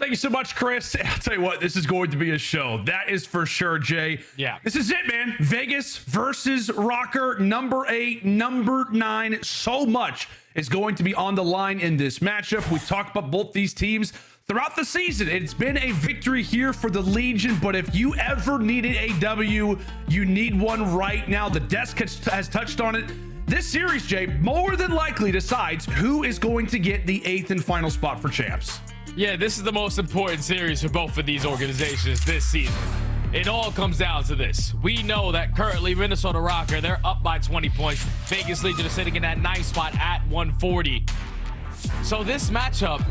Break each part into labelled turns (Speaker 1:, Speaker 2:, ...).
Speaker 1: Thank you so much, Chris. I'll tell you what, this is going to be a show. That is for sure, Jay.
Speaker 2: Yeah.
Speaker 1: This is it, man. Vegas versus Røkkr, number 8, number 9. So much is going to be on the line in this matchup. We talked about both these teams throughout the season. It's been a victory here for the Legion, but if you ever needed a W, you need one right now. The desk has touched on it. This series, Jay, more than likely decides who is going to get the 8th and final spot for champs.
Speaker 2: Yeah, this is the most important series for both of these organizations this season. It all comes down to this. We know that currently Minnesota Røkkr, they're up by 20 points. Vegas Legion is sitting in that 9th spot at 140. So this matchup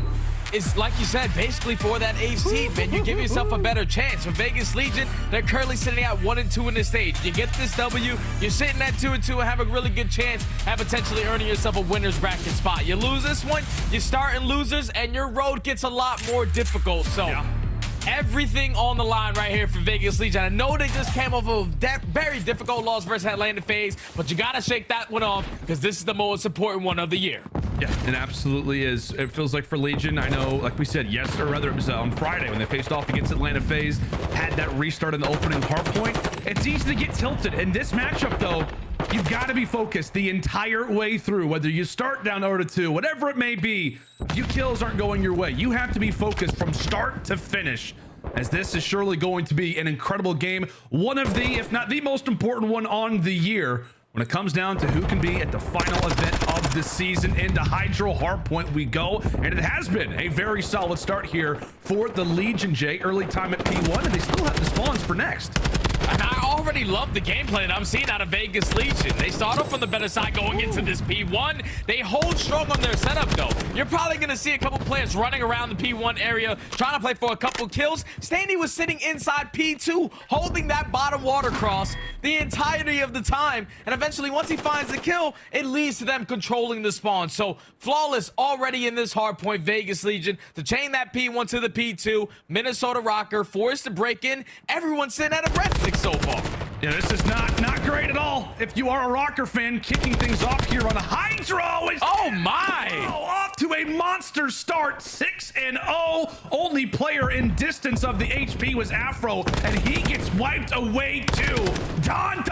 Speaker 2: is, like you said, basically for that 8th seed, man. You give yourself a better chance. For Vegas Legion, they're currently sitting at 1 and 2 in this stage. You get this W, you're sitting at 2 and 2 and have a really good chance at potentially earning yourself a winner's bracket spot. You lose this one, you start in losers, and your road gets a lot more difficult. So yeah, everything on the line right here for Vegas Legion. I know they just came off of a very difficult loss versus Atlanta FaZe, but you gotta shake that one off because this is the most important one of the year.
Speaker 1: Yeah, it absolutely is. It feels like for Legion, I know, like we said, yes, or rather it was on Friday when they faced off against Atlanta FaZe, had that restart in the opening hard point. It's easy to get tilted. In this matchup, though, you've got to be focused the entire way through, whether you start down 0-2, whatever it may be. A few kills aren't going your way. You have to be focused from start to finish, as this is surely going to be an incredible game. One of the, if not the most important one on the year, when it comes down to who can be at the final event of the season. Into HyDra hardpoint we go, and it has been a very solid start here for the Legion, Jay. Early time at P1, and they still have the spawns for next.
Speaker 2: And I already love the gameplay that I'm seeing out of Vegas Legion. They start off on the better side going into this P1. They hold strong on their setup, though. You're probably going to see a couple players running around the P1 area, trying to play for a couple kills. Stanley was sitting inside P2, holding that bottom water cross the entirety of the time. And eventually, once he finds the kill, it leads to them controlling the spawn. So, flawless already in this hard point, Vegas Legion, to chain that P1 to the P2. Minnesota Røkkr forced to break in. Everyone's sitting at a breathstick so far.
Speaker 1: Yeah, this is not great at all. If you are a Røkkr fan, kicking things off here on a HyDra is off to a monster start. 6-0. Only player in distance of the HP was Afro, and he gets wiped away too. Don.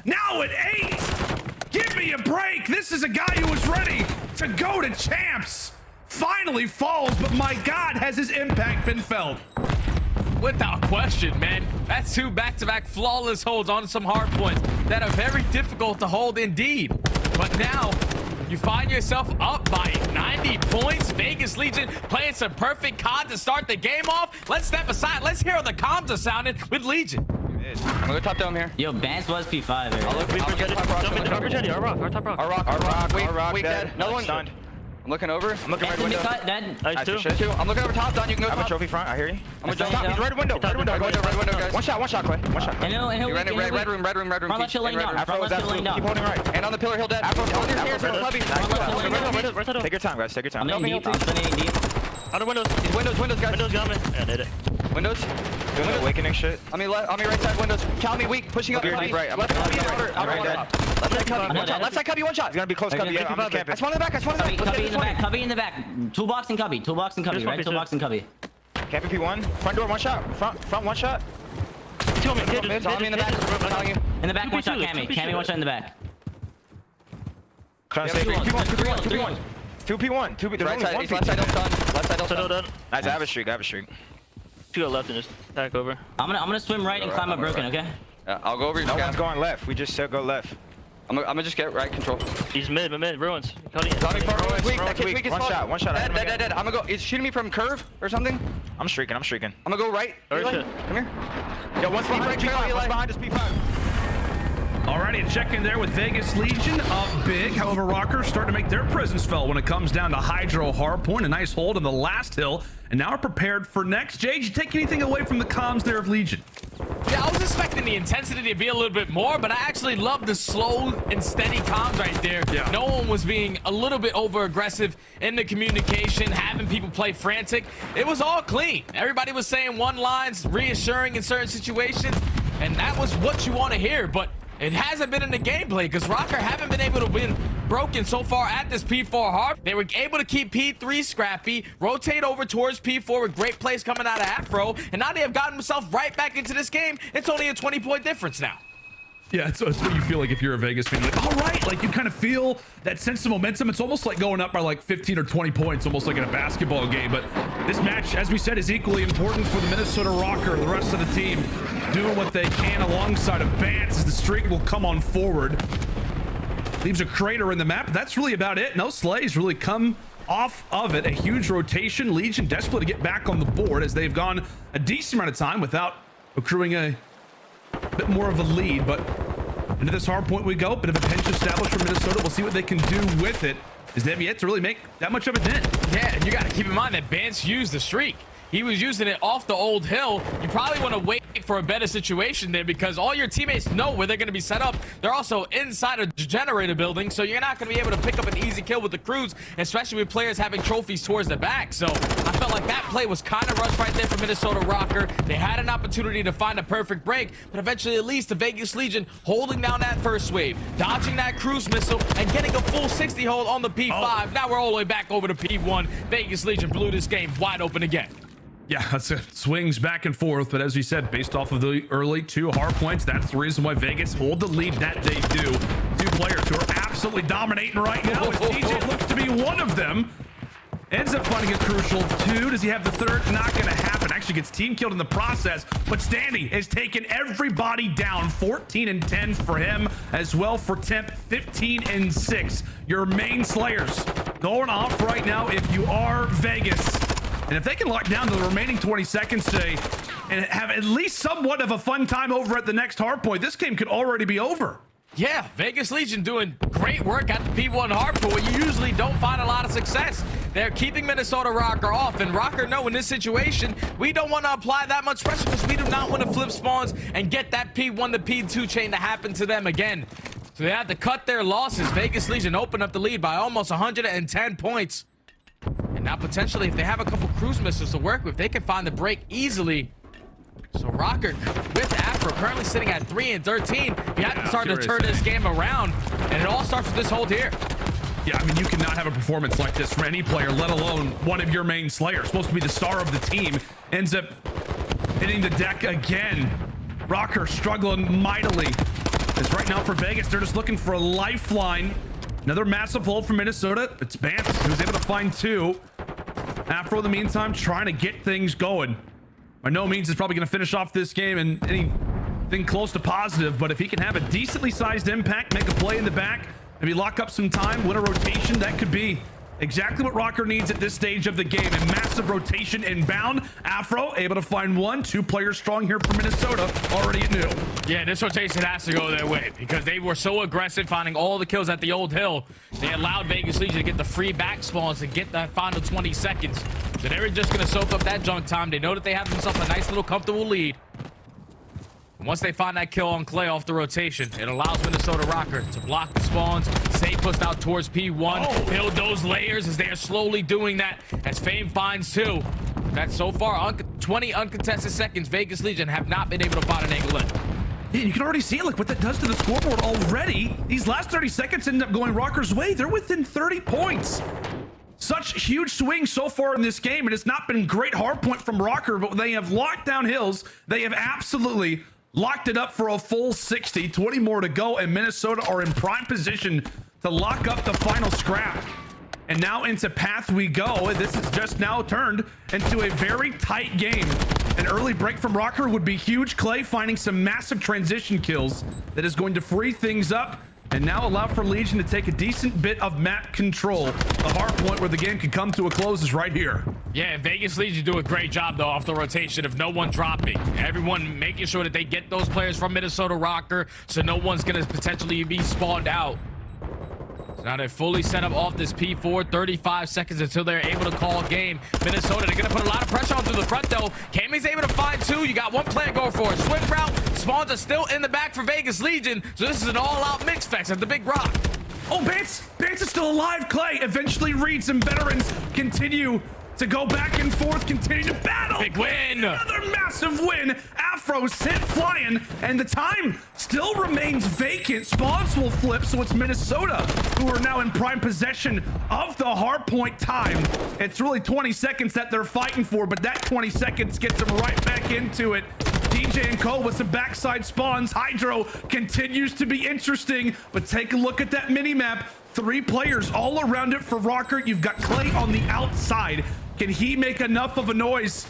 Speaker 1: Now at 8. Give me a break. This is a guy who was ready to go to champs. Finally falls, but my God, has his impact been felt?
Speaker 2: Without question, man. That's 2 back-to-back flawless holds on some hard points that are very difficult to hold indeed. But now you find yourself up by 90 points. Vegas Legion playing some perfect COD to start the game off. Let's step aside. Let's hear how the comms are sounding with Legion.
Speaker 3: I'm gonna go top dome here.
Speaker 4: Yo, Bance was P5.
Speaker 3: I'll look top rock. Our rock. Wait, dead. Another one stunned. I'm looking over. I'm looking right window.
Speaker 4: Nice,
Speaker 3: two. I'm looking over top. Don, you can go top. I have a trophy front. I hear you. I'm gonna jump top. He's right window. Right window, guys. One shot, Clay. One shot. Red room.
Speaker 4: Front left hill laying down.
Speaker 3: Afro is absolutely. Keep holding right. And on the pillar, he'll dead. Afro on your stairs. Take your time, guys. Take your time.
Speaker 4: I'm in deep.
Speaker 3: Out of windows. These windows, guys. Windows got me. Yeah, did it. Windows. Doing the awakening shit. On me right side windows. Cammy weak. Pushing up. Right. I'm left side. Left side cubby. One shot. He's gonna be close cubby. I'm camping. I spawn in the back.
Speaker 4: Cubby in the back. Toolbox and cubby. Right? Toolbox and cubby.
Speaker 3: Camping P1. Front door. One shot. Front one shot.
Speaker 4: In the back. One shot. Cammy. One shot in the back.
Speaker 3: P1. 2P1. The right side. Left side done. Nice. I have a streak.
Speaker 5: Two go left and just attack over.
Speaker 4: I'm gonna swim right and climb up broken, okay?
Speaker 3: I'll go over. No one's going left. We just said go left. I'm gonna just get right control.
Speaker 5: He's mid, ruins.
Speaker 3: One shot. Dead. I'm gonna go. He's shooting me from curve or something. I'm streaking. I'm gonna go right. Come here. Yo, one's behind us, P5.
Speaker 1: Alrighty, a check in there with Vegas Legion up big. However, Røkkr starting to make their presence felt when it comes down to HyDra hardpoint. A nice hold on the last hill, and now are prepared for next. Jay, did you take anything away from the comms there of Legion?
Speaker 2: Yeah, I was expecting the intensity to be a little bit more, but I actually love the slow and steady comms right there. Yeah. No one was being a little bit over aggressive in the communication, having people play frantic. It was all clean. Everybody was saying one lines, reassuring in certain situations, and that was what you want to hear. But it hasn't been in the gameplay because Røkkr haven't been able to win broken so far at this P4 hard. They were able to keep P3 scrappy, rotate over towards P4 with great plays coming out of Afro, and now they have gotten themselves right back into this game. It's only a 20-point difference now.
Speaker 1: Yeah, it's what you feel like if you're a Vegas fan. Like, all right, like you kind of feel that sense of momentum. It's almost like going up by like 15 or 20 points, almost like in a basketball game. But this match, as we said, is equally important for the Minnesota Røkkr, the rest of the team doing what they can alongside of Bance as the streak will come on forward. Leaves a crater in the map. That's really about it. No slays really come off of it. A huge rotation. Legion desperate to get back on the board as they've gone a decent amount of time without accruing a bit more of a lead, but into this hard point we go. Bit of a pinch established for Minnesota. We'll see what they can do with it, as they have yet to really make that much of a dent.
Speaker 2: Yeah, and you got to keep in mind that Bance used the streak. He was using it off the old hill. You probably want to wait for a better situation there because all your teammates know where they're going to be set up. They're also inside a generator building, so you're not going to be able to pick up an easy kill with the crews, especially with players having trophies towards the back. So I felt like that play was kind of rushed right there for Minnesota Røkkr. They had an opportunity to find a perfect break, but eventually at least the Vegas Legion holding down that first wave, dodging that cruise missile, and getting a full 60 hold on the P5. Now we're all the way back over to P1. Vegas Legion blew this game wide open again.
Speaker 1: Yeah, that's it. Swings back and forth, but as we said, based off of the early 2 hard points, that's the reason why Vegas hold the lead that they do. 2 players who are absolutely dominating right now, as DJ looks to be one of them. Ends up finding a crucial 2. Does he have the 3rd? Not going to happen. Actually gets team killed in the process, but Standy has taken everybody down. 14 and 10 for him, as well for Temp, 15 and 6. Your main slayers going off right now if you are Vegas. And if they can lock down the remaining 20 seconds today and have at least somewhat of a fun time over at the next hard point, this game could already be over.
Speaker 2: Yeah, Vegas Legion doing great work at the P1 hardpoint where you usually don't find a lot of success. They're keeping Minnesota Røkkr off, and Røkkr know in this situation, we don't want to apply that much pressure because we do not want to flip spawns and get that P1 to P2 chain to happen to them again. So they have to cut their losses. Vegas Legion open up the lead by almost 110 points. And now potentially, if they have a couple cruise missiles to work with, they can find the break easily. So Røkkr with Afro currently sitting at 3 and 13. You have to start to turn this game around, and it all starts with this hold here.
Speaker 1: Yeah, I mean, you cannot have a performance like this for any player, let alone one of your main slayers. Supposed to be the star of the team. Ends up hitting the deck again. Røkkr struggling mightily. As right now for Vegas, they're just looking for a lifeline. Another massive hold from Minnesota. It's Bance who's able to find 2. Afro, in the meantime, trying to get things going. By no means is probably going to finish off this game and anything close to positive, but if he can have a decently sized impact, make a play in the back, maybe lock up some time, win a rotation, that could be exactly what Røkkr needs at this stage of the game. A massive rotation inbound. Afro able to find 1. 2 players strong here for Minnesota, already at new.
Speaker 2: Yeah, this rotation has to go their way because they were so aggressive finding all the kills at the old hill. They allowed Vegas Legion to get the free back spawns and get that final 20 seconds. So they were just going to soak up that junk time. They know that they have themselves a nice little comfortable lead. Once they find that kill on Clay off the rotation, it allows Minnesota Røkkr to block the spawns, stay pushed out towards P1, build those layers as they are slowly doing that as Fame finds 2. That's so far 20 uncontested seconds. Vegas Legion have not been able to find an angle in.
Speaker 1: Yeah, you can already see like what that does to the scoreboard already. These last 30 seconds end up going Røkkr's way. They're within 30 points. Such huge swings so far in this game, and it's not been great hard point from Røkkr, but they have locked down hills. They have absolutely locked it up for a full 60. 20 more to go, and Minnesota are in prime position to lock up the final scrap. And now into path we go. This is just now turned into a very tight game. An early break from Røkkr would be huge. Clay finding some massive transition kills that is going to free things up and now allow for Legion to take a decent bit of map control. The hard point where the game could come to a close is right here.
Speaker 2: Yeah, Vegas Legion do a great job though off the rotation of no one dropping. Everyone making sure that they get those players from Minnesota Røkkr so no one's gonna potentially be spawned out. So now they're fully set up off this P4. 35 seconds until they're able to call game. Minnesota, they're gonna put a lot of pressure on through the front though. Cammy's able to find 2. You got one player going for it. Swim route. Spawns are still in the back for Vegas Legion. So this is an all-out mix fest at the big rock.
Speaker 1: Oh, Bance is still alive. Clay eventually reads, and veterans continue to go back and forth, continue to battle.
Speaker 2: Big win.
Speaker 1: Another massive win. Afro sent flying, and the time still remains vacant. Spawns will flip, so it's Minnesota who are now in prime possession of the hardpoint time. It's really 20 seconds that they're fighting for, but that 20 seconds gets them right back into it. DJ and Co with some backside spawns. HyDra continues to be interesting, but take a look at that mini map. 3 players all around it for Røkkr. You've got Clay on the outside. Can he make enough of a noise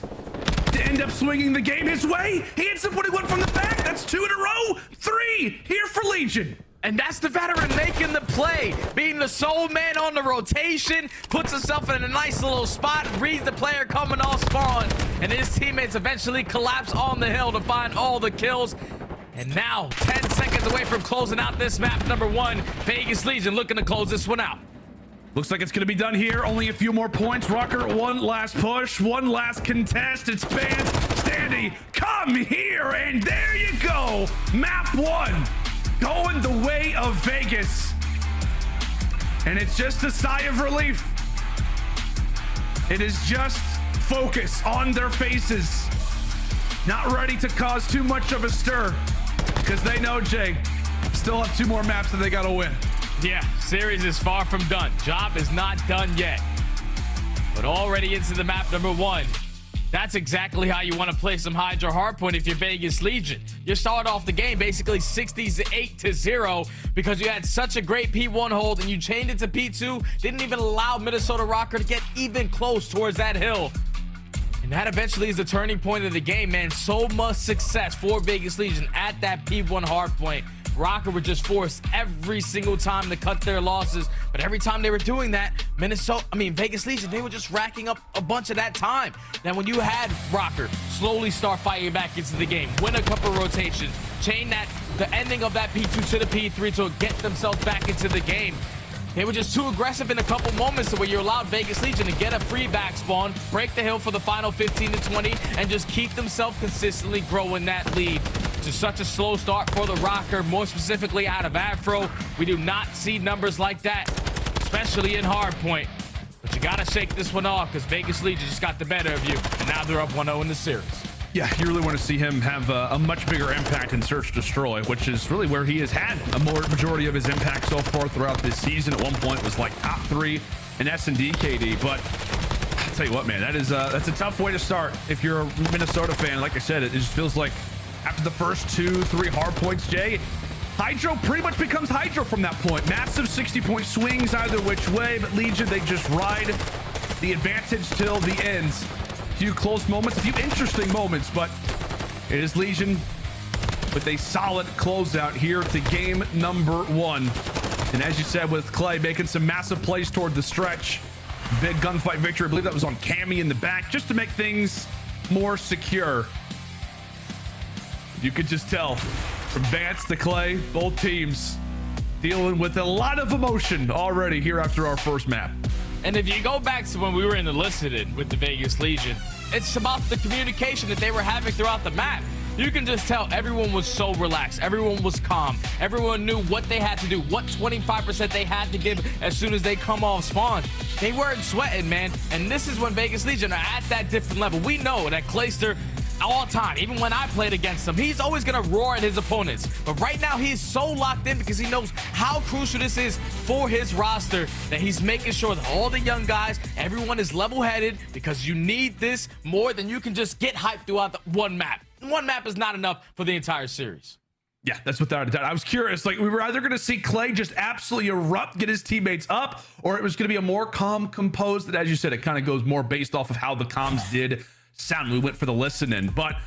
Speaker 1: to end up swinging the game his way? He ends up putting one from the back. That's 2 in a row. 3 here for Legion.
Speaker 2: And that's the veteran making the play, being the sole man on the rotation, puts himself in a nice little spot, reads the player coming off spawn, and his teammates eventually collapse on the hill to find all the kills. And now 10 seconds away from closing out this map number 1. Vegas Legion looking to close this one out.
Speaker 1: Looks like it's going to be done here. Only a few more points. Røkkr, one last push, one last contest. It's Bance, Standy, come here, and there you go. Map 1 going the way of Vegas. And it's just a sigh of relief. It is just focus on their faces. Not ready to cause too much of a stir, because they know, Jay, still have 2 more maps that they got to win.
Speaker 2: Yeah, series is far from done. Job is not done yet. But already into the map number 1. That's exactly how you want to play some HyDra hardpoint if you're Vegas Legion. You start off the game basically 68-0 because you had such a great P1 hold and you chained it to P2. Didn't even allow Minnesota Røkkr to get even close towards that hill. And that eventually is the turning point of the game, man. So much success for Vegas Legion at that P1 hardpoint. Røkkr were just forced every single time to cut their losses, but every time they were doing that, Vegas Legion, they were just racking up a bunch of that time. Then when you had Røkkr slowly start fighting back into the game, win a couple rotations, chain the ending of that P2 to the P3 to get themselves back into the game, they were just too aggressive in a couple moments to where you allowed Vegas Legion to get a free back spawn, break the hill for the final 15 to 20, and just keep themselves consistently growing that lead. To such a slow start for the Røkkr, more specifically out of Afro. We do not see numbers like that, especially in hardpoint. But you gotta shake this one off because Vegas Legion just got the better of you, and now they're up 1-0 in the series.
Speaker 1: Yeah, you really want to see him have a much bigger impact in Search Destroy, which is really where he has had a majority of his impact so far throughout this season. At one point, it was like top 3 in S&D KD, but I'll tell you what, man, that's a tough way to start if you're a Minnesota fan. Like I said, it just feels like after the first 2-3 hard points, Jay, HyDra pretty much becomes HyDra from that point. Massive 60-point swings either which way, but Legion, they just ride the advantage till the end. A few close moments, a few interesting moments, but it is Legion with a solid closeout here to game number 1. And as you said, with Clay making some massive plays toward the stretch, big gunfight victory. I believe that was on Cammy in the back, just to make things more secure. You could just tell from Bance to Clay, both teams dealing with a lot of emotion already here after our first map.
Speaker 2: And if you go back to when we were in the Listed with the Vegas Legion, it's about the communication that they were having throughout the map. You can just tell everyone was so relaxed. Everyone was calm. Everyone knew what they had to do, what 25% they had to give as soon as they come off spawn. They weren't sweating, man. And this is when Vegas Legion are at that different level. We know that Clayster, all time, even when I played against him, he's always gonna roar at his opponents. But right now, he's so locked in because he knows how crucial this is for his roster that he's making sure that all the young guys, everyone is level-headed because you need this more than you can just get hyped throughout the one map. One map is not enough for the entire series.
Speaker 1: Yeah, that's without a doubt. I was curious, like we were either going to see Clay just absolutely erupt, get his teammates up, or it was going to be a more calm, composed, that as you said, it kind of goes more based off of how the comms did sound. We went for the listening, but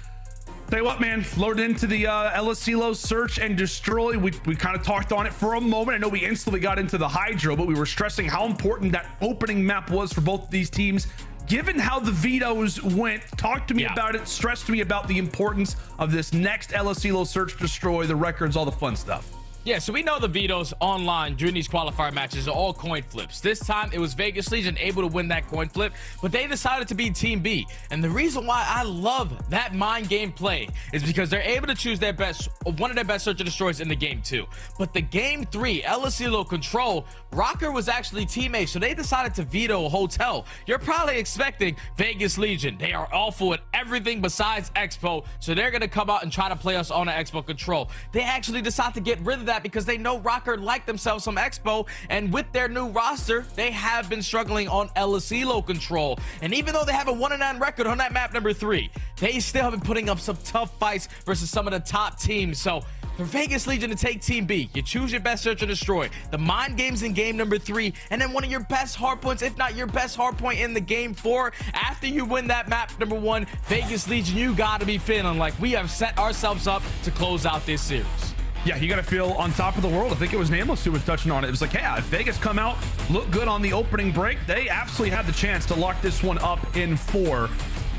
Speaker 1: tell you what, man, loaded into the LSCLO Search and Destroy. We kind of talked on it for a moment. I know we instantly got into the HyDra, but we were stressing how important that opening map was for both of these teams. Given how the vetoes went, talk to me about it, stress to me about the importance of this next LSCLO Search Destroy, the records, all the fun stuff.
Speaker 2: Yeah, so we know the vetoes online during these qualifier matches are all coin flips. This time, it was Vegas Legion able to win that coin flip, but they decided to be Team B. And the reason why I love that mind game play is because they're able to choose their best, one of their best search and destroys in the game 2. But the game 3, LSELO Control, Røkkr was actually Team A, so they decided to veto Hotel. You're probably expecting Vegas Legion. They are awful at everything besides Expo, so they're going to come out and try to play us on an Expo Control. They actually decide to get rid of that because they know Røkkr like themselves some Expo, and with their new roster, they have been struggling on LSELO Control. And even though they have a 1-9 record on that map number 3, they still have been putting up some tough fights versus some of the top teams. So for Vegas Legion to take Team B, you choose your best search and destroy, the mind games in game number 3, and then one of your best hard points, if not your best hard point in the game 4. After you win that map number 1, Vegas Legion, you gotta be feeling like we have set ourselves up to close out this series.
Speaker 1: Yeah, you got to feel on top of the world. I think it was Nameless who was touching on it. It was like, yeah, if Vegas come out, look good on the opening break, they absolutely have the chance to lock this one up in 4,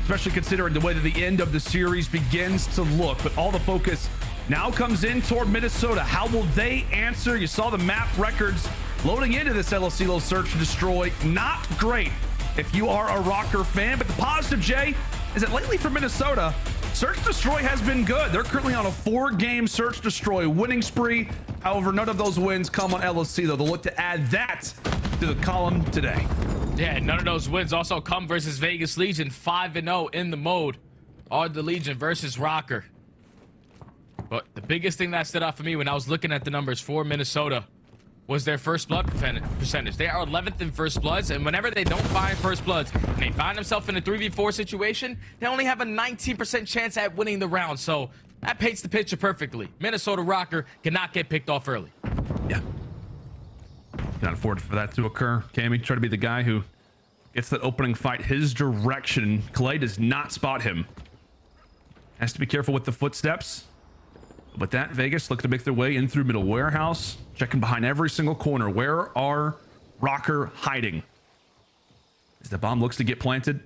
Speaker 1: especially considering the way that the end of the series begins to look. But all the focus now comes in toward Minnesota. How will they answer? You saw the map records loading into this LSELO search and destroy. Not great if you are a Røkkr fan, but the positive, Jay, is that lately for Minnesota, Search Destroy has been good. They're currently on a 4-game Search Destroy winning spree. However, none of those wins come on LSELO. They'll look to add that to the column today.
Speaker 2: Yeah, none of those wins also come versus Vegas Legion. 5-0 in the mode are the Legion versus Røkkr. But the biggest thing that stood out for me when I was looking at the numbers for Minnesota was their first blood percentage. They are 11th in first bloods, and whenever they don't find first bloods and they find themselves in a 3v4 situation, they only have a 19% chance at winning the round. So that paints the picture perfectly. Minnesota Røkkr cannot get picked off early.
Speaker 1: Yeah. Cannot afford for that to occur. Cammy, try to be the guy who gets that opening fight his direction. Clay does not spot him. Has to be careful with the footsteps. With that, Vegas look to make their way in through middle warehouse, checking behind every single corner. Where are Røkkr hiding? As the bomb looks to get planted,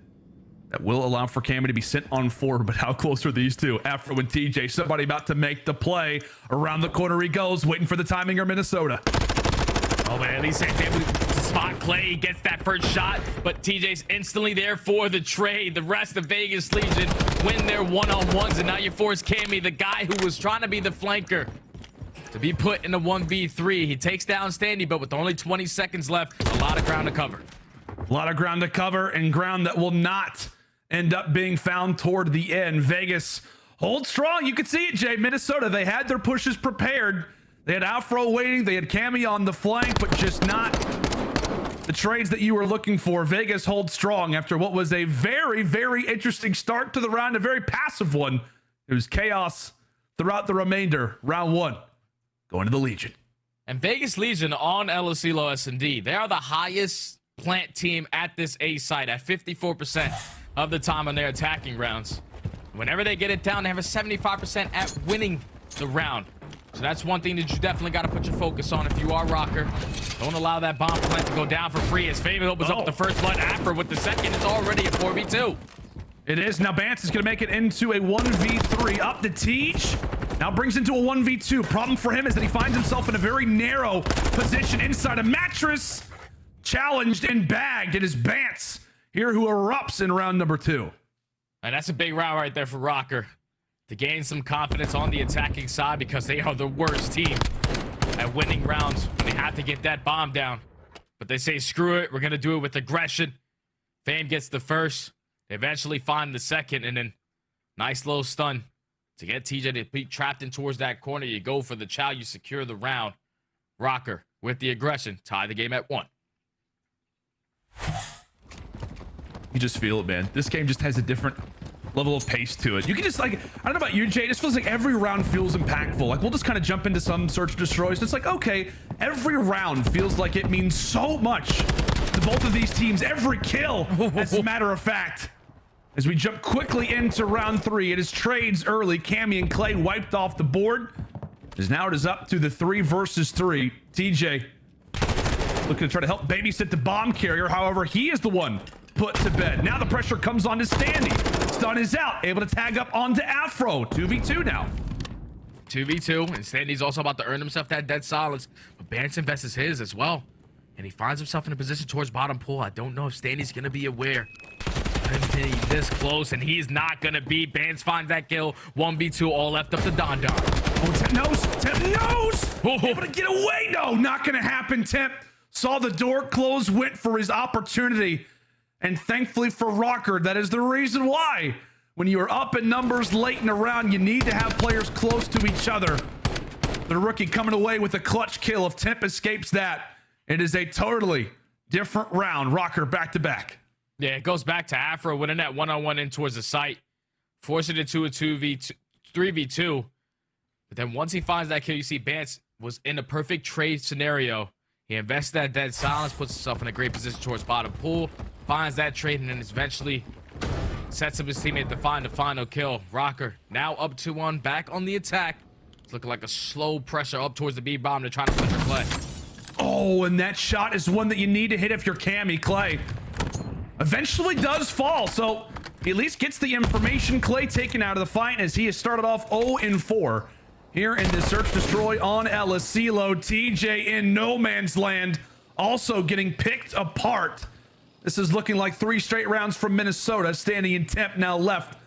Speaker 1: that will allow for Cammy to be sent on 4, but how close are these two? Afro and TJ, somebody about to make the play. Around the corner he goes, waiting for the timing or Minnesota.
Speaker 2: Oh, man, at least he's able to spot Clay. He gets that first shot, but TJ's instantly there for the trade. The rest of Vegas Legion win their one-on-ones, and now you force Cammy, the guy who was trying to be the flanker, to be put in a 1v3. He takes down Standy, but with only 20 seconds left, a lot of ground to cover.
Speaker 1: A lot of ground to cover, and ground that will not end up being found toward the end. Vegas hold strong. You can see it, Jay. Minnesota, they had their pushes prepared. They had Afro waiting. They had Cammy on the flank, but just not the trades that you were looking for. Vegas holds strong after what was a very, very interesting start to the round, a very passive one. It was chaos throughout the remainder. Round 1, going to the Legion.
Speaker 2: And Vegas Legion on LSELO S&D, they are the highest plant team at this A site at 54% of the time on their attacking rounds. Whenever they get it down, they have a 75% at winning the round. So that's one thing that you definitely got to put your focus on if you are Røkkr. Don't allow that bomb plant to go down for free. As Famous opens up with the first blood, Afro with the second. It's already a 4v2.
Speaker 1: It is. Now Bance is going to make it into a 1v3. Up to Teach. Now brings into a 1v2. Problem for him is that he finds himself in a very narrow position inside a mattress. Challenged and bagged. It is Bance here who erupts in round number 2.
Speaker 2: And that's a big round right there for Røkkr to gain some confidence on the attacking side, because they are the worst team at winning rounds when they have to get that bomb down. But they say, screw it, we're going to do it with aggression. Fame gets the first. They eventually find the second, and then nice little stun to get TJ to be trapped in towards that corner. You go for the chow, you secure the round. Røkkr with the aggression, tie the game at 1.
Speaker 1: You just feel it, man. This game just has a different level of pace to it. You can just, like, I don't know about you, Jay, it just feels like every round feels impactful. Like, we'll just kind of jump into some search destroys. It's like, okay, every round feels like it means so much to both of these teams. Every kill, as a matter of fact. As we jump quickly into round 3, it is trades early. Cammy and Clay wiped off the board. As now it is up to the 3 versus 3. TJ looking to try to help babysit the bomb carrier. However, he is the one put to bed. Now the pressure comes on to Standy. Stun is out. Able to tag up onto Afro. 2v2 now.
Speaker 2: 2v2, and Standy's also about to earn himself that dead silence, but Bance invests his as well, and he finds himself in a position towards bottom pool. I don't know if Standy's gonna be aware. He's this close, and he's not gonna be. Bance finds that kill. 1v2, all left up to Don Don.
Speaker 1: Oh, Temp knows. Temp knows. Able to get away. No, not gonna happen. Temp saw the door close, went for his opportunity, and thankfully for Røkkr, that is the reason why. When you are up in numbers late in the round, you need to have players close to each other. The rookie coming away with a clutch kill. If Temp escapes that, it is a totally different round. Røkkr back to back.
Speaker 2: Yeah, it goes back to Afro winning that one-on-one in towards the site, forcing it to a 3v2. But then once he finds that kill, you see Bance was in a perfect trade scenario. He invests that dead silence, puts himself in a great position towards bottom pool, finds that trade, and then eventually sets up his teammate to find the final kill. Røkkr now up 2-1, back on the attack. It's looking like a slow pressure up towards the B bomb to try to flip the play.
Speaker 1: Oh, and that shot is one that you need to hit if you're Cammy. Clay eventually does fall, so he at least gets the information. Clay taken out of the fight as he has started off 0-4 here in the search destroy on Elisilo. TJ in no man's land, also getting picked apart. This is looking like 3 straight rounds from Minnesota. Standing in Temp now left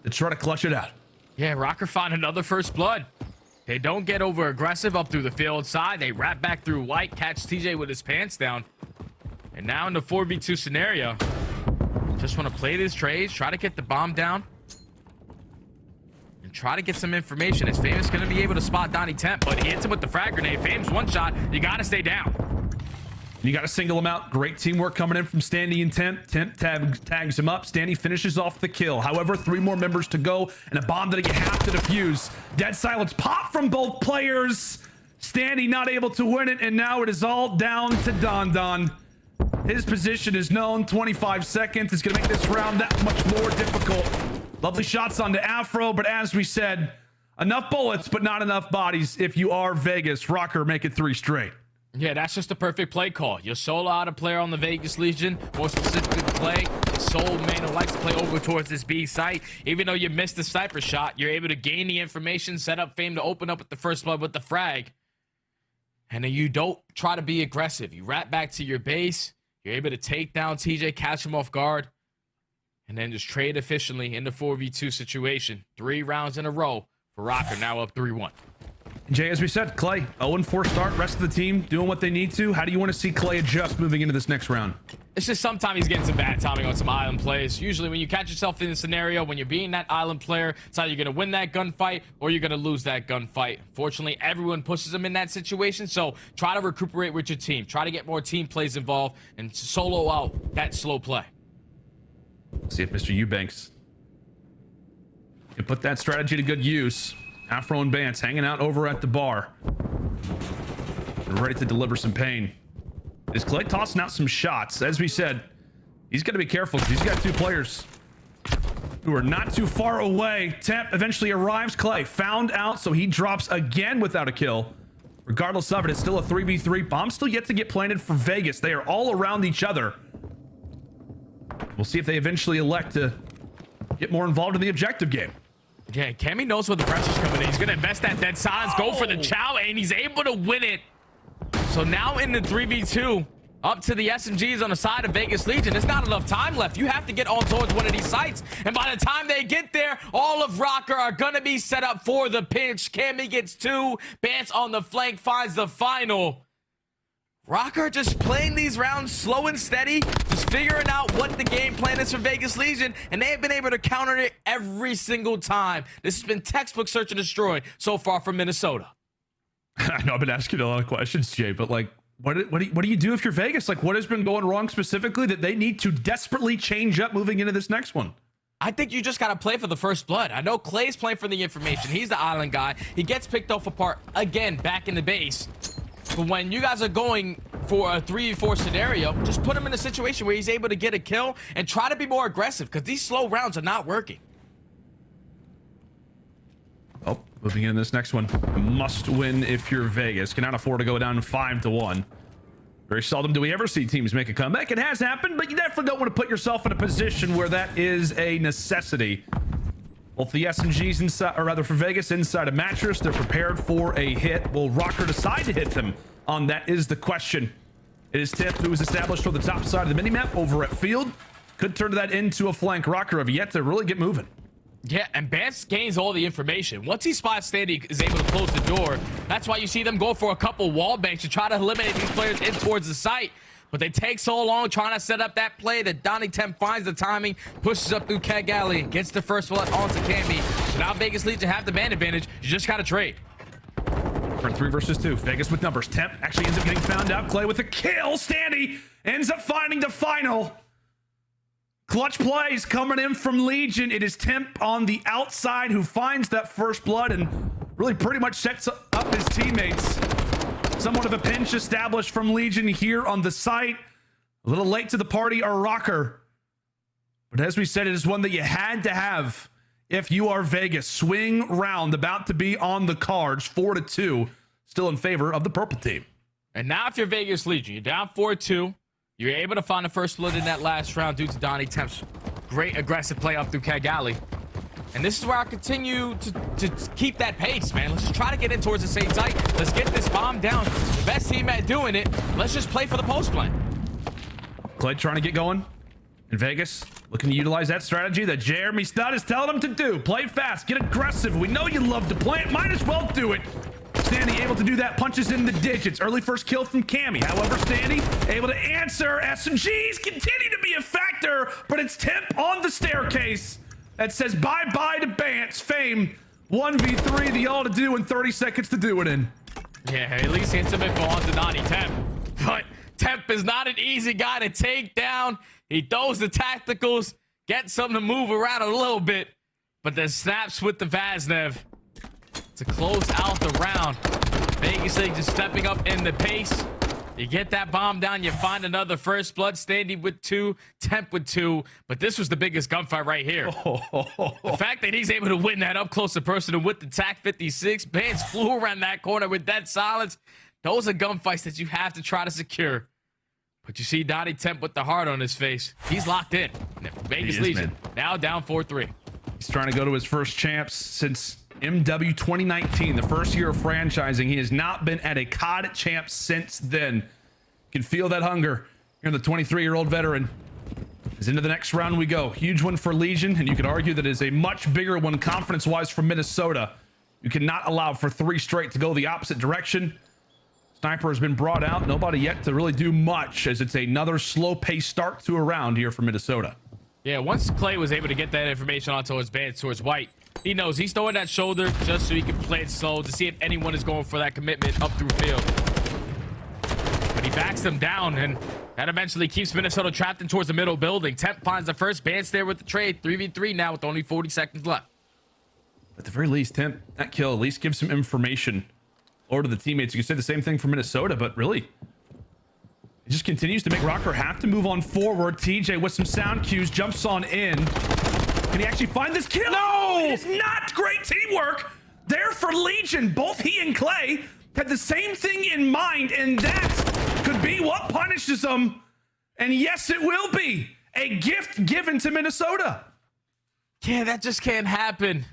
Speaker 1: to try to clutch it out.
Speaker 2: Yeah, Røkkr find another first blood. They don't get over aggressive up through the field side. They wrap back through white, catch TJ with his pants down. And now in the 4v2 scenario, just want to play this trades, try to get the bomb down, and try to get some information. Is Famous going to be able to spot Donnie Temp? But he hits him with the frag grenade. Famous one shot. You got to stay down.
Speaker 1: You got to single him out. Great teamwork coming in from Standy and Temp. Temp tags him up. Standy finishes off the kill. However, 3 more members to go, and a bomb that you have to defuse. Dead silence pop from both players. Standy not able to win it, and now it is all down to Don Don. His position is known. 25 seconds is going to make this round that much more difficult. Lovely shots onto Afro, but as we said, enough bullets, but not enough bodies. If you are Vegas, Røkkr make it 3 straight.
Speaker 2: Yeah, that's just a perfect play call. You solo out a player on the Vegas Legion, more specifically play sole man who likes to play over towards this B site. Even though you missed the sniper shot, you're able to gain the information, set up Fame to open up with the first blood with the frag. And then you don't try to be aggressive. You wrap back to your base. You're able to take down TJ, catch him off guard, and then just trade efficiently in the 4v2 situation. 3 rounds in a row for Røkkr, now up 3-1.
Speaker 1: Jay, as we said, Clay, 0-4 start, rest of the team doing what they need to. How do you want to see Clay adjust moving into this next round?
Speaker 2: It's just sometimes he's getting some bad timing on some island plays. Usually when you catch yourself in a scenario, when you're being that island player, it's either you're going to win that gunfight or you're going to lose that gunfight. Fortunately, everyone pushes him in that situation, so try to recuperate with your team. Try to get more team plays involved and solo out that slow play.
Speaker 1: See if Mr. Eubanks can put that strategy to good use. Afro and Bance hanging out over at the bar. They're ready to deliver some pain. Is Clay tossing out some shots? As we said, he's got to be careful because he's got 2 players who are not too far away. Temp eventually arrives. Clay found out, so he drops again without a kill. Regardless of it, it's still a 3v3. Bomb still yet to get planted for Vegas. They are all around each other. We'll see if they eventually elect to get more involved in the objective game.
Speaker 2: Yeah, Cammy knows where the pressure's coming in. He's going to invest that dead silence, go for the chow, and he's able to win it. So now in the 3v2, up to the SMGs on the side of Vegas Legion. There's not enough time left. You have to get on towards one of these sites. And by the time they get there, all of Røkkr are going to be set up for the pinch. Cammy gets 2. Bance on the flank finds the final. Røkkr just playing these rounds slow and steady, just figuring out what the game plan is for Vegas Legion, and they have been able to counter it every single time. This has been textbook search and destroy so far from Minnesota.
Speaker 1: I know I've been asking a lot of questions, Jay, but like, what do you do if you're Vegas? Like, what has been going wrong specifically that they need to desperately change up moving into this next one?
Speaker 2: I think you just got to play for the first blood. I know Clay's playing for the information. He's the island guy. He gets picked off apart again back in the base. But when you guys are going for a 3v4 scenario, just put him in a situation where he's able to get a kill and try to be more aggressive because these slow rounds are not working.
Speaker 1: Oh, moving into this next one. A must win if you're Vegas. Cannot afford to go down 5-1. Very seldom do we ever see teams make a comeback. It has happened, but you definitely don't want to put yourself in a position where that is a necessity. Both the SMGs inside, or rather for Vegas, inside a mattress. They're prepared for a hit. Will Røkkr decide to hit them on? That is the question. It is Tip who is established on the top side of the minimap over at field. Could turn that into a flank. Røkkr have yet to really get moving.
Speaker 2: Yeah, and Bance gains all the information. Once he spots Standy is able to close the door, that's why you see them go for a couple wall banks to try to eliminate these players in towards the site. But they take so long trying to set up that play that Donnie Temp finds the timing, pushes up through Keg Alley, gets the first bullet onto Cammy. So now Vegas leads to have the man advantage. You just gotta trade.
Speaker 1: For 3 versus 2, Vegas with numbers. Temp actually ends up getting found out. Clay with the kill. Standy ends up finding the final. Clutch plays coming in from Legion. It is Temp on the outside who finds that first blood and really pretty much sets up his teammates. Somewhat of a pinch established from Legion here on the site. A little late to the party are Røkkr. But as we said, it is one that you had to have if you are Vegas. Swing round about to be on the cards. 4-2. Still in favor of the purple team.
Speaker 2: And now if you're Vegas Legion, you're down 4-2. You're able to find the first blood in that last round due to Donnie Temp's great aggressive play up through Keg Alley. And this is where I continue to keep that pace, man. Let's just try to get in towards the same site. Let's get this bomb down. The best team at doing it. Let's just play for the post play.
Speaker 1: Clay trying to get going in Vegas, looking to utilize that strategy that Jeremy Stud is telling him to do. Play fast, get aggressive. We know you love to plant, might as well do it. Standy able to do that, punches in the digits. Early first kill from Cammy. However, Standy able to answer. SMGs continue to be a factor, but it's Temp on the staircase that says bye-bye to Bance. Fame, 1v3, the all to do in 30 seconds to do it in.
Speaker 2: Yeah, at least hits him info onto Donnie Temp. But Temp is not an easy guy to take down. He throws the tacticals, gets him to move around a little bit, but then snaps with the Vaznev to close out the round. Vegas League just stepping up in the pace. You get that bomb down, you find another first blood. Standy with 2, Temp with 2, but this was the biggest gunfight right here. The fact that he's able to win that up close to person with the TAC 56, Bance flew around that corner with dead silence. Those are gunfights that you have to try to secure. But you see Donnie Temp with the heart on his face. He's locked in. Vegas Legion now down 4-3.
Speaker 1: He's trying to go to his first champs since MW 2019, the first year of franchising. He has not been at a COD champ since then. You can feel that hunger. You're the 23-year-old veteran. As into the next round we go. Huge one for Legion, and you could argue that it is a much bigger one confidence-wise for Minnesota. You cannot allow for 3 straight to go the opposite direction. Sniper has been brought out. Nobody yet to really do much, as it's another slow-paced start to a round here for Minnesota.
Speaker 2: Yeah, once Clay was able to get that information onto his Bance towards White, he knows he's throwing that shoulder just so he can play it slow to see if anyone is going for that commitment up through field. But he backs them down, and that eventually keeps Minnesota trapped in towards the middle building. Temp finds the first. Bance there with the trade. 3v3 now with only 40 seconds left.
Speaker 1: At the very least, Temp, that kill at least gives some information over to the teammates. You can say the same thing for Minnesota, but really, it just continues to make Røkkr have to move on forward. TJ with some sound cues jumps on in. Can he actually find this kill? No! It is not great teamwork there for Legion. Both he and Clay had the same thing in mind, and that could be what punishes them. And yes, it will be a gift given to Minnesota.
Speaker 2: Yeah, that just can't happen.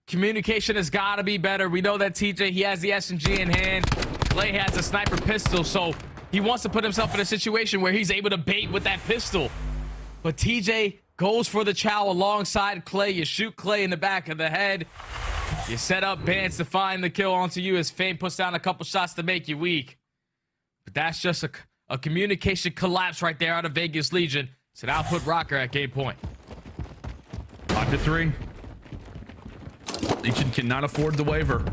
Speaker 2: Communication has got to be better. We know that TJ, he has the SMG in hand. Clay has a sniper pistol, so he wants to put himself in a situation where he's able to bait with that pistol. But TJ goes for the chow alongside Clay. You shoot Clay in the back of the head. You set up Bance to find the kill onto you as Fame puts down a couple shots to make you weak. But that's just a communication collapse right there out of Vegas Legion. So now put Røkkr at game point.
Speaker 1: 5-3. Legion cannot afford the waiver.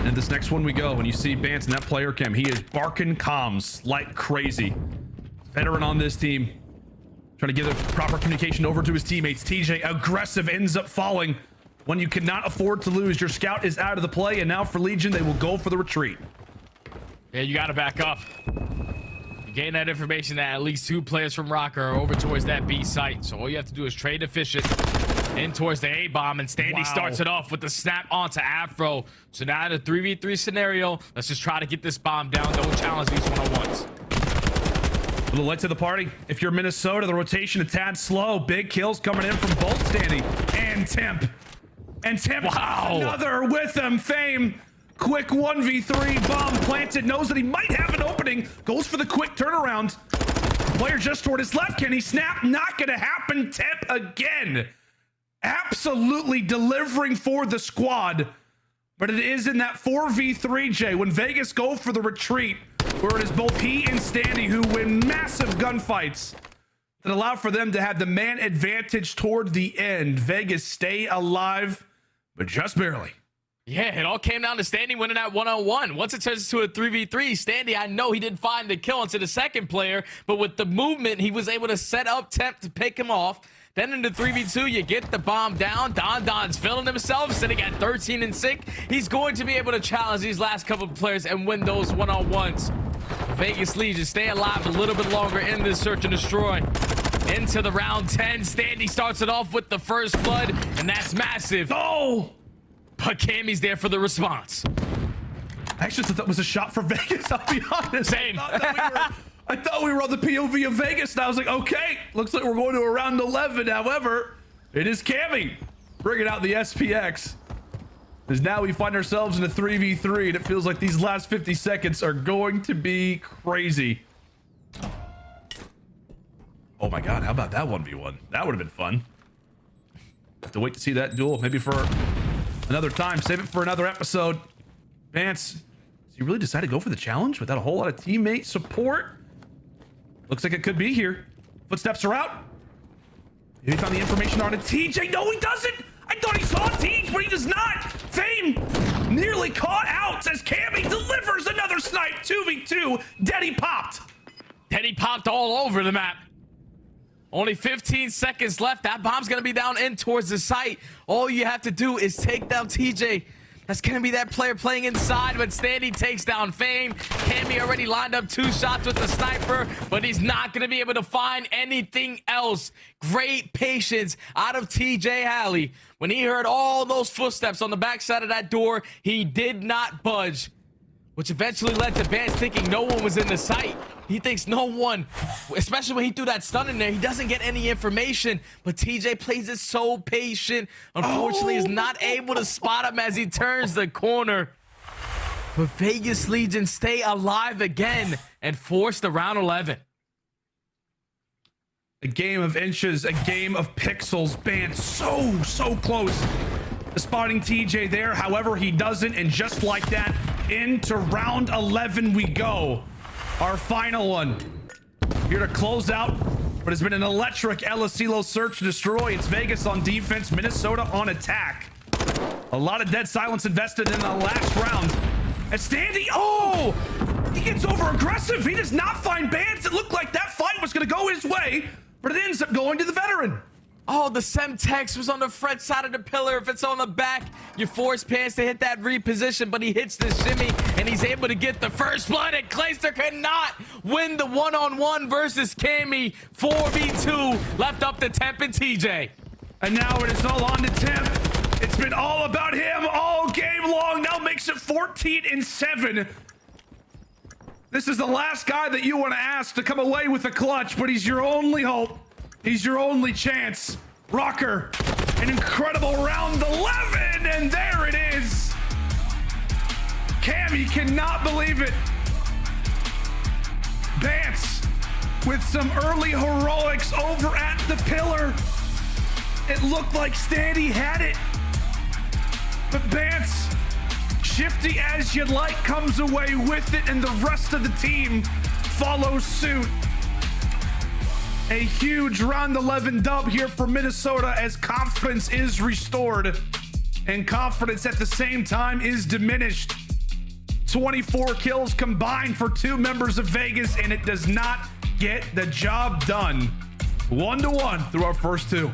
Speaker 1: And this next one we go. When you see Bance in that player cam, he is barking comms like crazy. Veteran on this team. Trying to give the proper communication over to his teammates. TJ, aggressive, ends up falling. When you cannot afford to lose, your scout is out of the play, and now for Legion, they will go for the retreat.
Speaker 2: Yeah, you got to back up. You gain that information that at least 2 players from Røkkr are over towards that B site. So all you have to do is trade efficient in towards the A bomb, and Standy starts it off with the snap onto Afro. So now in a 3v3 scenario, let's just try to get this bomb down. Don't challenge these one-on-ones.
Speaker 1: Little late to the party. If you're Minnesota, the rotation a tad slow. Big kills coming in from both Standy and Temp. And Temp, wow, another with him. Fame, quick 1v3, bomb planted, knows that he might have an opening, goes for the quick turnaround. Player just toward his left, can he snap? Not gonna happen. Temp again. Absolutely delivering for the squad. But it is in that 4v3, Jay, when Vegas go for the retreat, where it is both he and Standy who win massive gunfights that allow for them to have the man advantage toward the end. Vegas stay alive, but just barely.
Speaker 2: Yeah, it all came down to Standy winning that one-on-one. Once it turns into a 3v3, Standy, I know he didn't find the kill into the second player, but with the movement, he was able to set up Temp to pick him off. Then into 3v2, you get the bomb down. Don's feeling himself, sitting at 13 and 6. He's going to be able to challenge these last couple of players and win those one-on-ones. Vegas Legion stay alive a little bit longer in this search and destroy. Into the round 10, Standy starts it off with the first blood, and that's massive.
Speaker 1: Oh!
Speaker 2: But Cammy's there for the response.
Speaker 1: I actually thought that was a shot for Vegas, I'll be honest.
Speaker 2: Same.
Speaker 1: I thought we were on the POV of Vegas, and I was like, okay, looks like we're going to a round 11. However, it is Cammy bringing out the SPX. As now we find ourselves in a 3v3, and it feels like these last 50 seconds are going to be crazy. Oh my God, how about that 1v1? That would have been fun. Have to wait to see that duel, maybe for another time. Save it for another episode. Bance, does he really decide to go for the challenge without a whole lot of teammate support? Looks like it could be here. Footsteps are out. He found the information on a TJ. No, he doesn't. I thought he saw Teej, but he does not. Fame nearly caught out as Cammy delivers another snipe. 2v2. Daddy popped.
Speaker 2: Daddy popped all over the map. Only 15 seconds left. That bomb's going to be down in towards the site. All you have to do is take down TJ. That's going to be that player playing inside, but Standy takes down Fame. Cammy already lined up 2 shots with the sniper, but he's not going to be able to find anything else. Great patience out of TJ Halley. When he heard all those footsteps on the backside of that door, he did not budge, which eventually led to Bance thinking no one was in the site. He thinks no one, especially when he threw that stun in there. He doesn't get any information, but TJ plays it so patient. Unfortunately, is not able to spot him as he turns the corner. But Vegas Legion stay alive again and force the round 11.
Speaker 1: A game of inches, a game of pixels. Bance so close to spotting TJ there. However, he doesn't, and just like that, into round 11 we go. Our final one. Here to close out what has been an electric El Asilo search and destroy. It's Vegas on defense, Minnesota on attack. A lot of dead silence invested in the last round. And Standy, oh! He gets over aggressive. He does not find Bance. It looked like that fight was going to go his way, but it ends up going to the veteran.
Speaker 2: Oh, the Semtex was on the front side of the pillar. If it's on the back, you force Pants to hit that reposition, but he hits the shimmy, and he's able to get the first blood, and Clayster cannot win the one-on-one versus Cammy. 4v2 left up to Temp and TJ.
Speaker 1: And now it is all on to Temp. It's been all about him all game long. Now makes it 14 and 7. This is the last guy that you want to ask to come away with a clutch, but he's your only hope. He's your only chance. Røkkr, an incredible round 11, and there it is. Cammy cannot believe it. Bance with some early heroics over at the pillar. It looked like Standy had it, but Bance, shifty as you'd like, comes away with it, and the rest of the team follows suit. A huge round 11 dub here for Minnesota as confidence is restored, and confidence at the same time is diminished. 24 kills combined for 2 members of Vegas, and it does not get the job done. 1-1 through our first 2.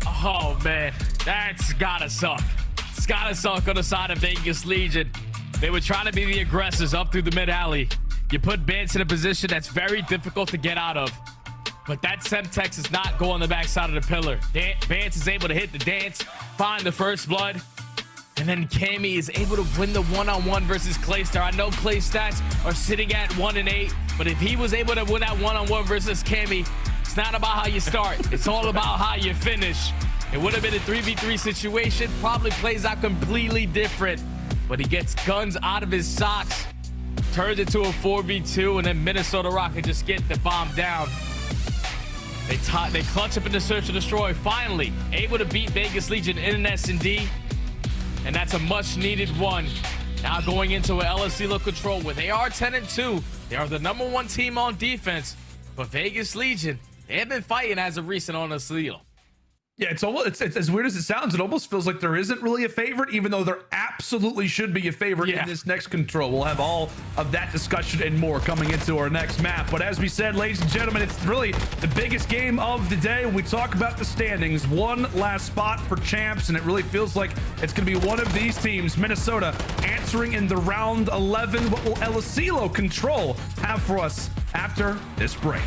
Speaker 2: Oh man, that's gotta suck. It's gotta suck on the side of Vegas Legion. They were trying to be the aggressors up through the mid alley. You put Bance in a position that's very difficult to get out of. But that Semtex is not going the backside of the pillar. Bance is able to hit the dance, find the first blood, and then Cammy is able to win the one-on-one versus Clayster. I know Clay stats are sitting at 1 and 8, But if he was able to win that one-on-one versus Cammy, it's not about how you start. It's all about how you finish. It would have been a 3v3 situation. Probably plays out completely different. But he gets guns out of his socks. Turns it to a 4v2. And then Minnesota Røkkr just get the bomb down. They clutch up in the search and destroy. Finally, able to beat Vegas Legion in an S&D. And that's a much-needed one. Now going into an LSCLO control where they are 10-2. They are the #1 team on defense. But Vegas Legion, they have been fighting as of recent on LSCLO.
Speaker 1: Yeah, it's as weird as it sounds. It almost feels like there isn't really a favorite, even though there absolutely should be a favorite in this next control. We'll have all of that discussion and more coming into our next map. But as we said, ladies and gentlemen, it's really the biggest game of the day when we talk about the standings. One last spot for champs, and it really feels like it's going to be one of these teams, Minnesota, answering in the round 11. What will LSCLO control have for us after this break?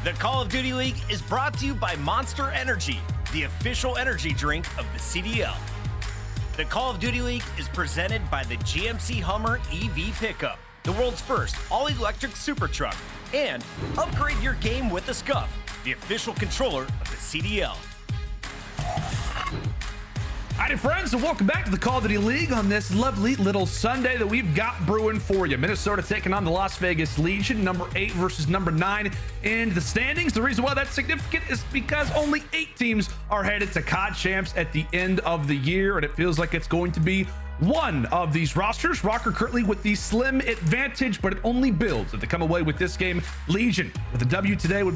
Speaker 6: The Call of Duty League is brought to you by Monster Energy, the official energy drink of the CDL. The Call of Duty League is presented by the GMC Hummer EV Pickup, the world's first all-electric super truck. And upgrade your game with the Scuff, the official controller of the CDL.
Speaker 1: Howdy friends, and welcome back to the Call of Duty League on this lovely little Sunday that we've got brewing for you. Minnesota taking on the Las Vegas Legion, number 8 versus number 9 in the standings. The reason why that's significant is because only 8 teams are headed to COD Champs at the end of the year, and it feels like it's going to be one of these rosters. Røkkr currently with the slim advantage, but it only builds if they come away with this game. Legion with a W today would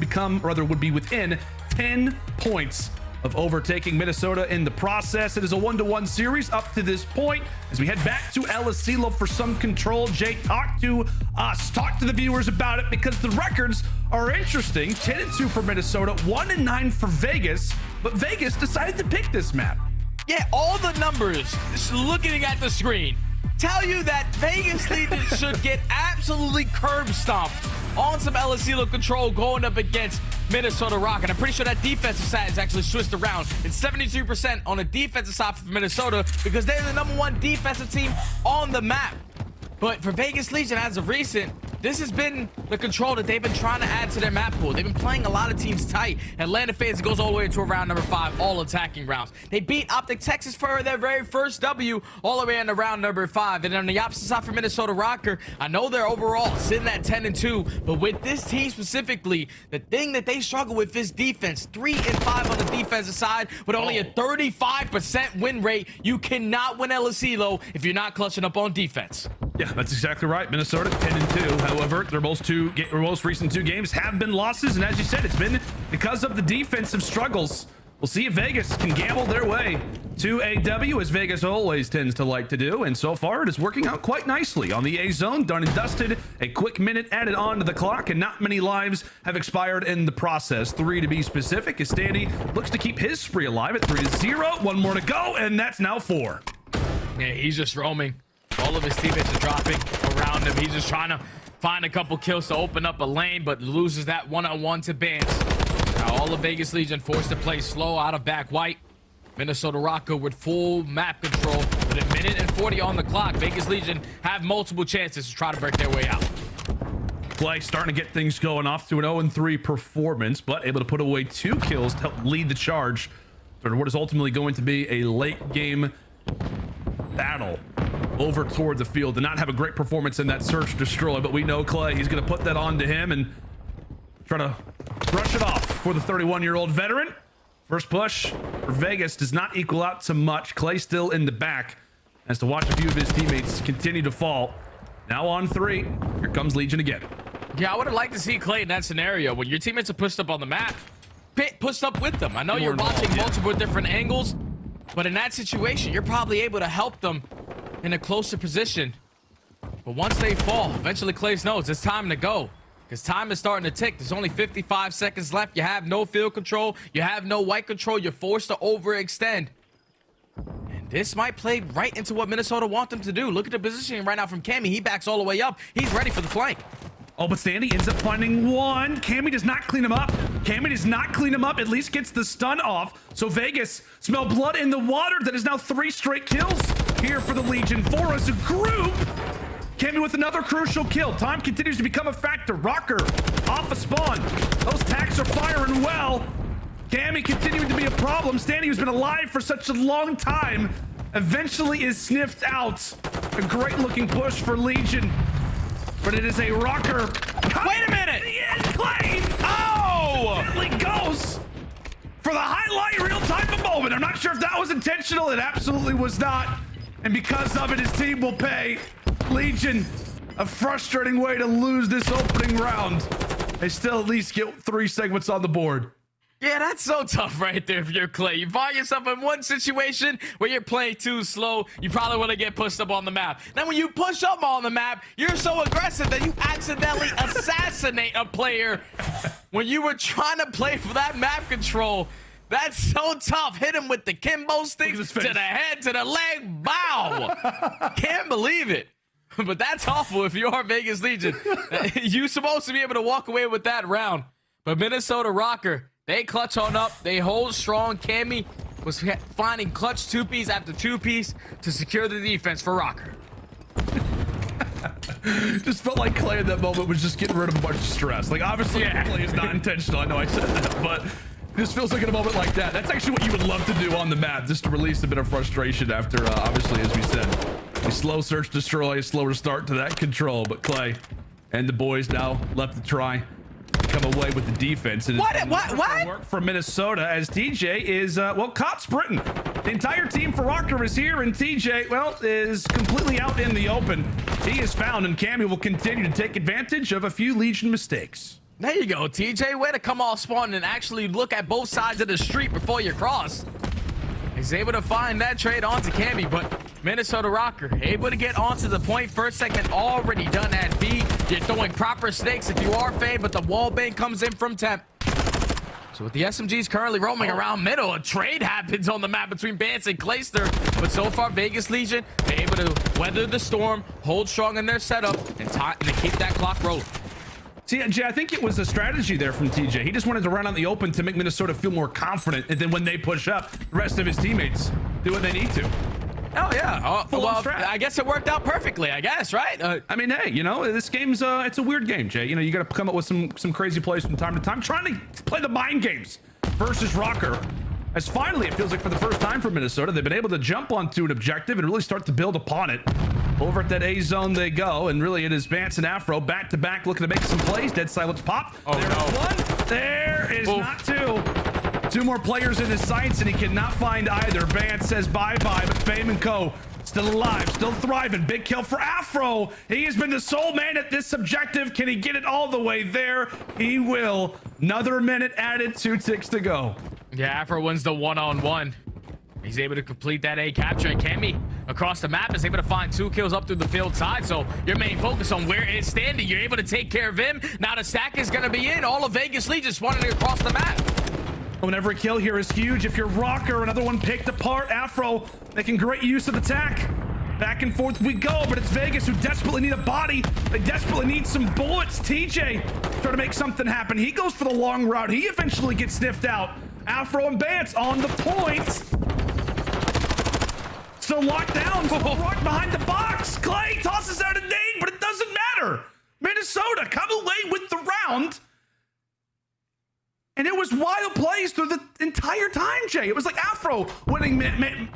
Speaker 1: be within 10 points of overtaking Minnesota in the process. It is a 1-1 series up to this point as we head back to aBeZy for some control. Jay, talk to the viewers about it, because the records are interesting. 10-2 for Minnesota, 1-9 for Vegas, but Vegas decided to pick this map.
Speaker 2: Yeah, all the numbers, just looking at the screen, tell you that Vegas Legion should get absolutely curb stomped on some aBeZy control going up against Minnesota Røkkr. And I'm pretty sure that defensive side is actually switched around. It's 72% on the defensive side for Minnesota because they're the #1 defensive team on the map. But for Vegas Legion, as of recent, this has been the control that they've been trying to add to their map pool. They've been playing a lot of teams tight. Atlanta FaZe goes all the way to round number 5, all attacking rounds. They beat OpTic Texas for their very first W all the way into round number 5. And on the opposite side for Minnesota Røkkr, I know they're overall sitting at 10-2, but with this team specifically, the thing that they struggle with is defense. 3-5 on the defensive side, but only a 35% win rate. You cannot win aBeZy if you're not clutching up on defense.
Speaker 1: Yeah, that's exactly right. Minnesota 10-2. However, their most recent 2 games have been losses, and as you said, it's been because of the defensive struggles. We'll see if Vegas can gamble their way to a W, as Vegas always tends to like to do, and so far it is working out quite nicely on the A zone. Done and dusted. A quick minute added on to the clock, and not many lives have expired in the process. 3 to be specific, as Standy looks to keep his spree alive at 3-0. 1 more to go, and that's now 4.
Speaker 2: Yeah, he's just roaming. All of his teammates are dropping around him. He's just trying to find a couple kills to open up a lane, but loses that one-on-one to Bance. Now all of Vegas Legion forced to play slow out of back white. Minnesota Røkkr with full map control with 1 minute and 40 on the clock. Vegas Legion have multiple chances to try to break their way out.
Speaker 1: Play starting to get things going, off to an 0-3 performance, but able to put away 2 kills to help lead the charge for what is ultimately going to be a late game battle over toward the field. Did not have a great performance in that search destroy, but we know Clay, he's going to put that onto him and try to brush it off for the 31-year-old veteran. First push for Vegas does not equal out to much. Clay still in the back as to watch a few of his teammates continue to fall. Now on 3. Here comes Legion again.
Speaker 2: Yeah, I would have liked to see Clay in that scenario when your teammates are pushed up on the map. Pushed up with them. I know you're watching multiple different angles, but in that situation, you're probably able to help them in a closer position. But once they fall, eventually Clay knows it's time to go, because time is starting to tick. There's only 55 seconds left. You have no field control. You have no white control. You're forced to overextend. And this might play right into what Minnesota want them to do. Look at the positioning right now from Cammy. He backs all the way up. He's ready for the flank.
Speaker 1: Oh, but Standy ends up finding one. Cammy does not clean him up. Cammy does not clean him up, at least gets the stun off. So Vegas smell blood in the water. That is now 3 straight kills here for the Legion. 4 as a group. Cammy with another crucial kill. Time continues to become a factor. Røkkr off a spawn. Those tacks are firing well. Cammy continuing to be a problem. Standy, who's been alive for such a long time, eventually is sniffed out. A great looking push for Legion. But it is a Røkkr.
Speaker 2: Wait a minute!
Speaker 1: Clay! Oh! Definitely goes for the highlight real type of moment. I'm not sure if that was intentional. It absolutely was not. And because of it, his team will pay. Legion, a frustrating way to lose this opening round. They still at least get 3 segments on the board.
Speaker 2: Yeah, that's so tough right there if you're Clay. You find yourself in one situation where you're playing too slow. You probably want to get pushed up on the map. Then when you push up on the map, you're so aggressive that you accidentally assassinate a player when you were trying to play for that map control. That's so tough. Hit him with the Kimbo sticks to the head, to the leg. Bow. Can't believe it. But that's awful if you are Vegas Legion. You're supposed to be able to walk away with that round. But Minnesota Røkkr, they clutch on up. They hold strong. Cammy was finding clutch two-piece after two-piece to secure the defense for Røkkr.
Speaker 1: Just felt like Clay in that moment was just getting rid of a bunch of stress. Like, obviously, Clay is not intentional. I know I said that, but this feels like in a moment like that. That's actually what you would love to do on the map, just to release a bit of frustration after, obviously, as we said, a slow search, destroy, a slower start to that control. But Clay and the boys now left to try come away with the defense. And
Speaker 2: What?
Speaker 1: work for Minnesota as TJ is well caught sprinting. The entire team for Røkkr is here, and TJ, well, is completely out in the open. He is found, and Cammy will continue to take advantage of a few Legion mistakes.
Speaker 2: There you go, TJ. Way to come off spawn and actually look at both sides of the street before you cross. He's able to find that trade onto Cammy, but Minnesota Røkkr able to get onto the point. First segment already done at B. You're throwing proper snakes if you are FaZe, but the wall bang comes in from Temp. So with the SMGs currently roaming around middle, a trade happens on the map between Bance and Clayster. But so far, Vegas Legion, they're able to weather the storm, hold strong in their setup, and to keep that clock rolling.
Speaker 1: See, Jay, I think it was a strategy there from TJ. He just wanted to run out in the open to make Minnesota feel more confident, and then when they push up, the rest of his teammates do what they need to.
Speaker 2: Oh, yeah.
Speaker 1: Full
Speaker 2: Well,
Speaker 1: strat.
Speaker 2: I guess it worked out perfectly, I guess, right?
Speaker 1: I mean, hey, you know, this game's it's a weird game, Jay. You know, you got to come up with some crazy plays from time to time, trying to play the mind games versus Røkkr. As finally, it feels like for the first time for Minnesota, they've been able to jump onto an objective and really start to build upon it. Over at that A zone they go, and really it is Bance and Afro back to back looking to make some plays. Dead silence pop.
Speaker 2: Oh,
Speaker 1: There's
Speaker 2: no.
Speaker 1: one. There is not two. Two more players in his sights, and he cannot find either. Bance says bye-bye, but Fame and Co. still alive, still thriving. Big kill for Afro. He has been the sole man at this objective. Can he get it all the way there? He will. Another minute added, 2 ticks to go.
Speaker 2: Yeah, Afro wins the one-on-one. He's able to complete that A capture, and Cammy across the map is able to find 2 kills up through the field side. So your main focus on where it's standing, you're able to take care of him. Now the stack is going to be in. All of Vegas Legion just wanting to across the map.
Speaker 1: Oh, and every kill here is huge. If you're Røkkr, another one picked apart. Afro making great use of the tack. Back and forth we go, but it's Vegas who desperately need a body. They desperately need some bullets. TJ trying to make something happen. He goes for the long route. He eventually gets sniffed out. Afro and Bance on the point. Still locked down. Rock behind the box. Clay tosses out a nade, but it doesn't matter. Minnesota come away with the round. And it was wild plays through the entire time, Jay. It was like Afro winning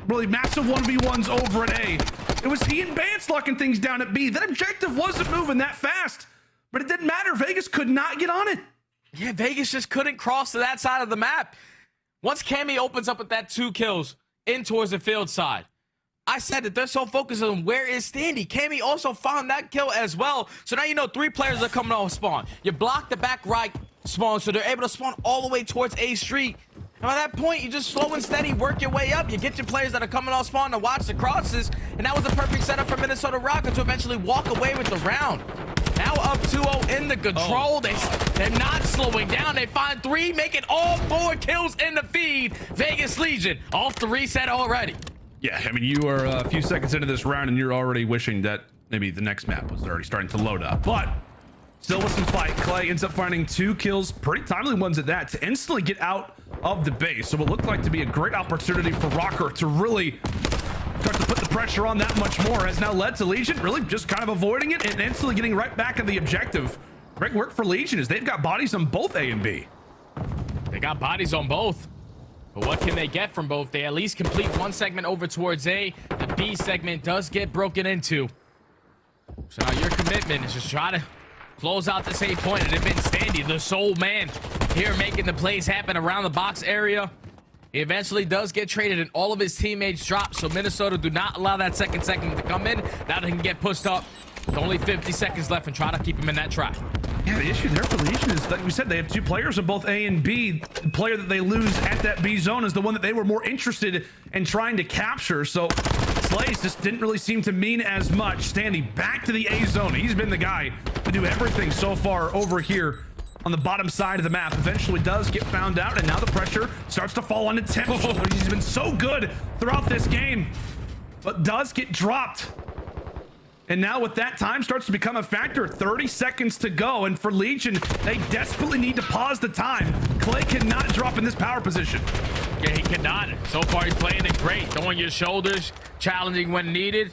Speaker 1: really massive 1v1s over at A. It was he and Bance locking things down at B. That objective wasn't moving that fast, but it didn't matter. Vegas could not get on it.
Speaker 2: Yeah, Vegas just couldn't cross to that side of the map. Once Cammy opens up with that 2 kills in towards the field side, I said that they're so focused on where is Standy. Cammy also found that kill as well. So now you know 3 players are coming off spawn. You block the back right spawn, so they're able to spawn all the way towards A Street. And by that point, you just slow and steady work your way up. You get your players that are coming off spawn to watch the crosses. And that was the perfect setup for Minnesota Røkkr to eventually walk away with the round. Now up 2-0 in the control. They're not slowing down. They find 3, making all 4 kills in the feed. Vegas Legion off the reset already.
Speaker 1: Yeah, I mean, you are a few seconds into this round and you're already wishing that maybe the next map was already starting to load up. But still with some fight, Clay ends up finding 2 kills, pretty timely ones at that, to instantly get out of the base. So it looked like to be a great opportunity for Røkkr to really start to put the pressure on that much more. Has now led to Legion really just kind of avoiding it and instantly getting right back in the objective. Great work for Legion as they've got bodies on both A and B.
Speaker 2: They got bodies on both. But what can they get from both? They at least complete 1 segment over towards A. The B segment does get broken into. So now your commitment is just try to close out this 8 point. And it's been Standy, the sole man here making the plays happen around the box area. He eventually does get traded and all of his teammates drop. So Minnesota do not allow that second segment to come in. Now they can get pushed up. With only 50 seconds left and try to keep him in that trap.
Speaker 1: Yeah, the issue there for Legion is, like we said, they have 2 players on both A and B. The player that they lose at that B zone is the one that they were more interested in trying to capture. So Slays just didn't really seem to mean as much. Standy back to the A zone. He's been the guy to do everything so far over here on the bottom side of the map. Eventually does get found out, and now the pressure starts to fall on Temp. He's been so good throughout this game, but does get dropped. And now with that, time starts to become a factor. 30 seconds to go. And for Legion, they desperately need to pause the time. Clay cannot drop in this power position.
Speaker 2: Yeah, he cannot. So far, he's playing it great. Throwing your shoulders, challenging when needed,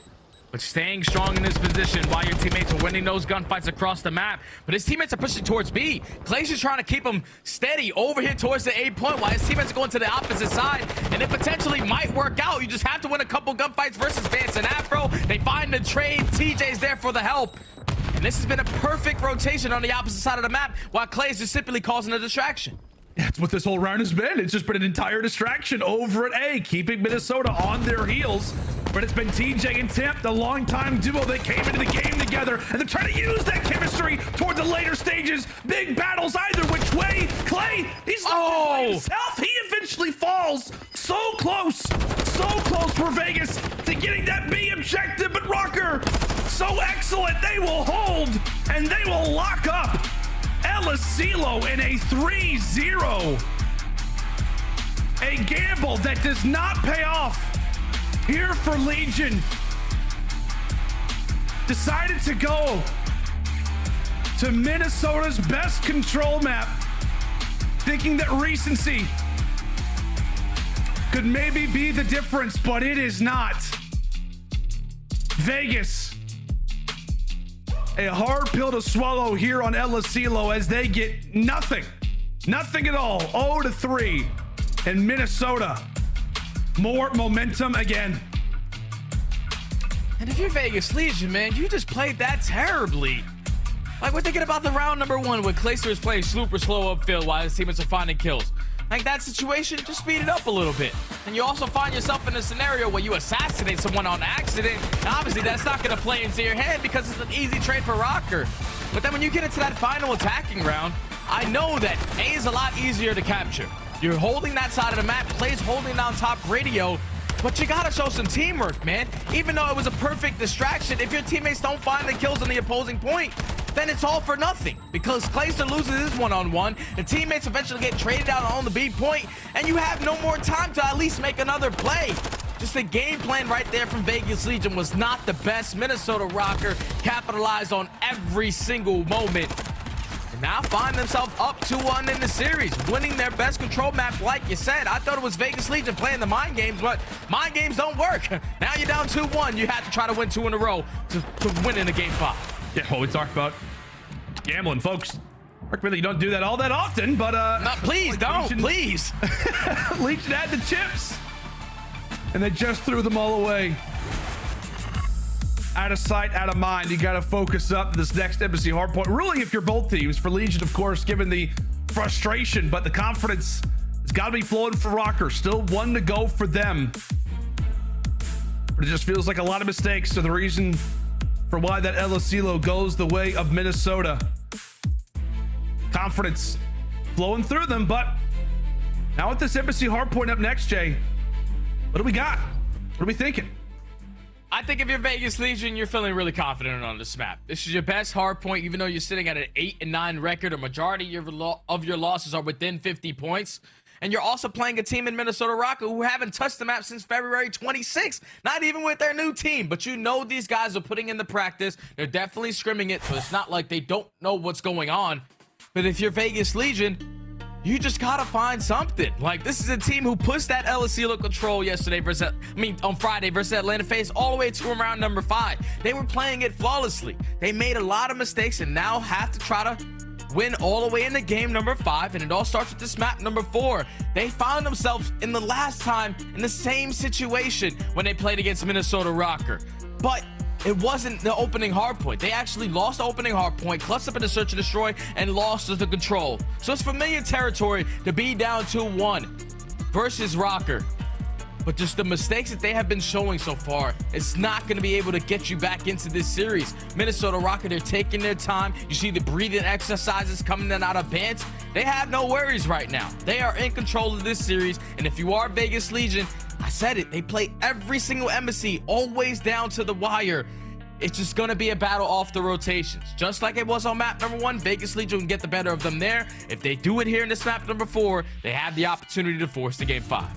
Speaker 2: but staying strong in this position while your teammates are winning those gunfights across the map. But his teammates are pushing towards B. Clay's just trying to keep him steady over here towards the A point while his teammates are going to the opposite side. And it potentially might work out. You just have to win a couple gunfights versus Bance and Afro. They find the trade. TJ's there for the help. And this has been a perfect rotation on the opposite side of the map while Clay is just simply causing a distraction.
Speaker 1: That's what this whole round has been. It's just been an entire distraction over at A, keeping Minnesota on their heels. But it's been TJ and Simp, the longtime duo that came into the game together, and they're trying to use that chemistry toward the later stages. Big battles either which way. Clay, he's by himself. He eventually falls. So close for Vegas to getting that B objective, but Røkkr, so excellent. They will hold, and they will lock up aBeZy in a 3-0. A gamble that does not pay off here for Legion. Decided to go to Minnesota's best control map, thinking that recency could maybe be the difference, but it is not. Vegas, a hard pill to swallow here on aBeZy as they get nothing at all. 0-3, and Minnesota, more momentum again.
Speaker 2: And if you're Vegas Legion, man, you just played that terribly. Like, we're thinking about the round number 1 where Clayster is playing super slow upfield while his teammates are finding kills. Like, that situation, just speed it up a little bit. And you also find yourself in a scenario where you assassinate someone on accident. And obviously, that's not going to play into your hand because it's an easy trade for Røkkr. But then when you get into that final attacking round, I know that A is a lot easier to capture. You're holding that side of the map, Clay's holding down top radio, but you gotta show some teamwork, man. Even though it was a perfect distraction, if your teammates don't find the kills on the opposing point, then it's all for nothing because Clayster loses his one-on-one, the teammates eventually get traded out on the B point, and you have no more time to at least make another play. Just the game plan right there from Vegas Legion was not the best. Minnesota Røkkr capitalized on every single moment. And now find themselves up 2-1 in the series, winning their best control map. Like you said, I thought it was Vegas Legion playing the mind games, but mind games don't work. Now you're down 2-1. You have to try to win 2 in a row to win in the game 5.
Speaker 1: Yeah, well, we talked about gambling, folks. Really, you don't do that all that often, but
Speaker 2: no, please don't,
Speaker 1: Legion,
Speaker 2: please.
Speaker 1: Legion had the chips, and they just threw them all away. Out of sight, out of mind. You got to focus up this next aBeZy hardpoint. Really, if you're both teams, for Legion, of course, given the frustration, but the confidence has got to be flowing for Røkkr. Still 1 to go for them. But it just feels like a lot of mistakes are the reason for why that aBeZy goes the way of Minnesota. Confidence flowing through them, but now with this aBeZy hardpoint up next, Jay, what do we got? What are we thinking?
Speaker 2: I think if you're Vegas Legion, you're feeling really confident on this map. This is your best hard point, even though you're sitting at an 8-9 record. A majority of your losses are within 50 points. And you're also playing a team in Minnesota Røkkr who haven't touched the map since February 26th. Not even with their new team. But you know these guys are putting in the practice. They're definitely scrimming it, so it's not like they don't know what's going on. But if you're Vegas Legion, you just gotta find something. Like, this is a team who pushed that aBeZy control yesterday on Friday versus Atlanta FaZe all the way to round number 5. They were playing it flawlessly. They made a lot of mistakes and now have to try to win all the way into game number 5, and it all starts with this map number 4. They found themselves in the last time in the same situation when they played against Minnesota Røkkr. But it wasn't the opening hardpoint. They actually lost the opening hardpoint, clutched up in the search and destroy, and lost the control. So it's familiar territory to be down 2-1 versus Røkkr. But just the mistakes that they have been showing so far, it's not going to be able to get you back into this series. Minnesota Røkkr, they're taking their time. You see the breathing exercises coming in out of Bance. They have no worries right now. They are in control of this series. And if you are Vegas Legion, I said it, they play every single aBeZy, always down to the wire. It's just going to be a battle off the rotations. Just like it was on map number 1, Vegas Legion can get the better of them there. If they do it here in this map number 4, they have the opportunity to force the game 5.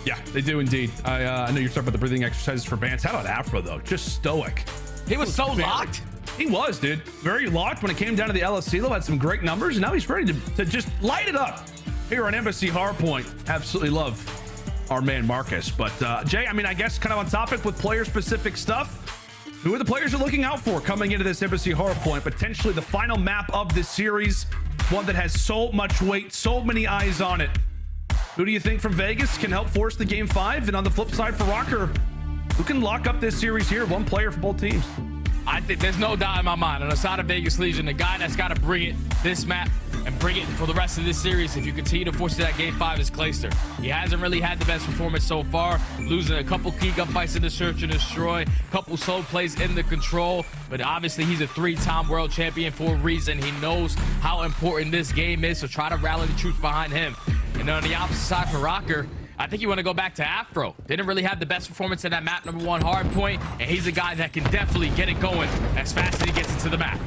Speaker 1: Yeah, they do indeed. I know you're talking about the breathing exercises for Bance. How about Afro, though? Just stoic.
Speaker 2: He was so locked.
Speaker 1: He was, dude. Very locked when it came down to the LSC. Though had some great numbers, and now he's ready to just light it up here on aBeZy Hardpoint. Absolutely love our man Marcus. But Jay, I mean, I guess kind of on topic with player-specific stuff. Who are the players you're looking out for coming into this aBeZy Hardpoint? Potentially the final map of this series, one that has so much weight, so many eyes on it. Who do you think from Vegas can help force the game 5? And on the flip side for Røkkr, who can lock up this series here? One player for both teams.
Speaker 2: I think there's no doubt in my mind on the side of Vegas Legion, the guy that's got to bring it this map and bring it for the rest of this series if you continue to force it that game 5 is Clayster. He hasn't really had the best performance so far, losing a couple key gunfights in the search and destroy, couple solo plays in the control, but obviously he's a 3-time world champion for a reason. He knows how important this game is, so try to rally the troops behind him. And on the opposite side for Røkkr, I think you want to go back to Afro. Didn't really have the best performance in that map number 1 hard point, and he's a guy that can definitely get it going as fast as he gets into the map.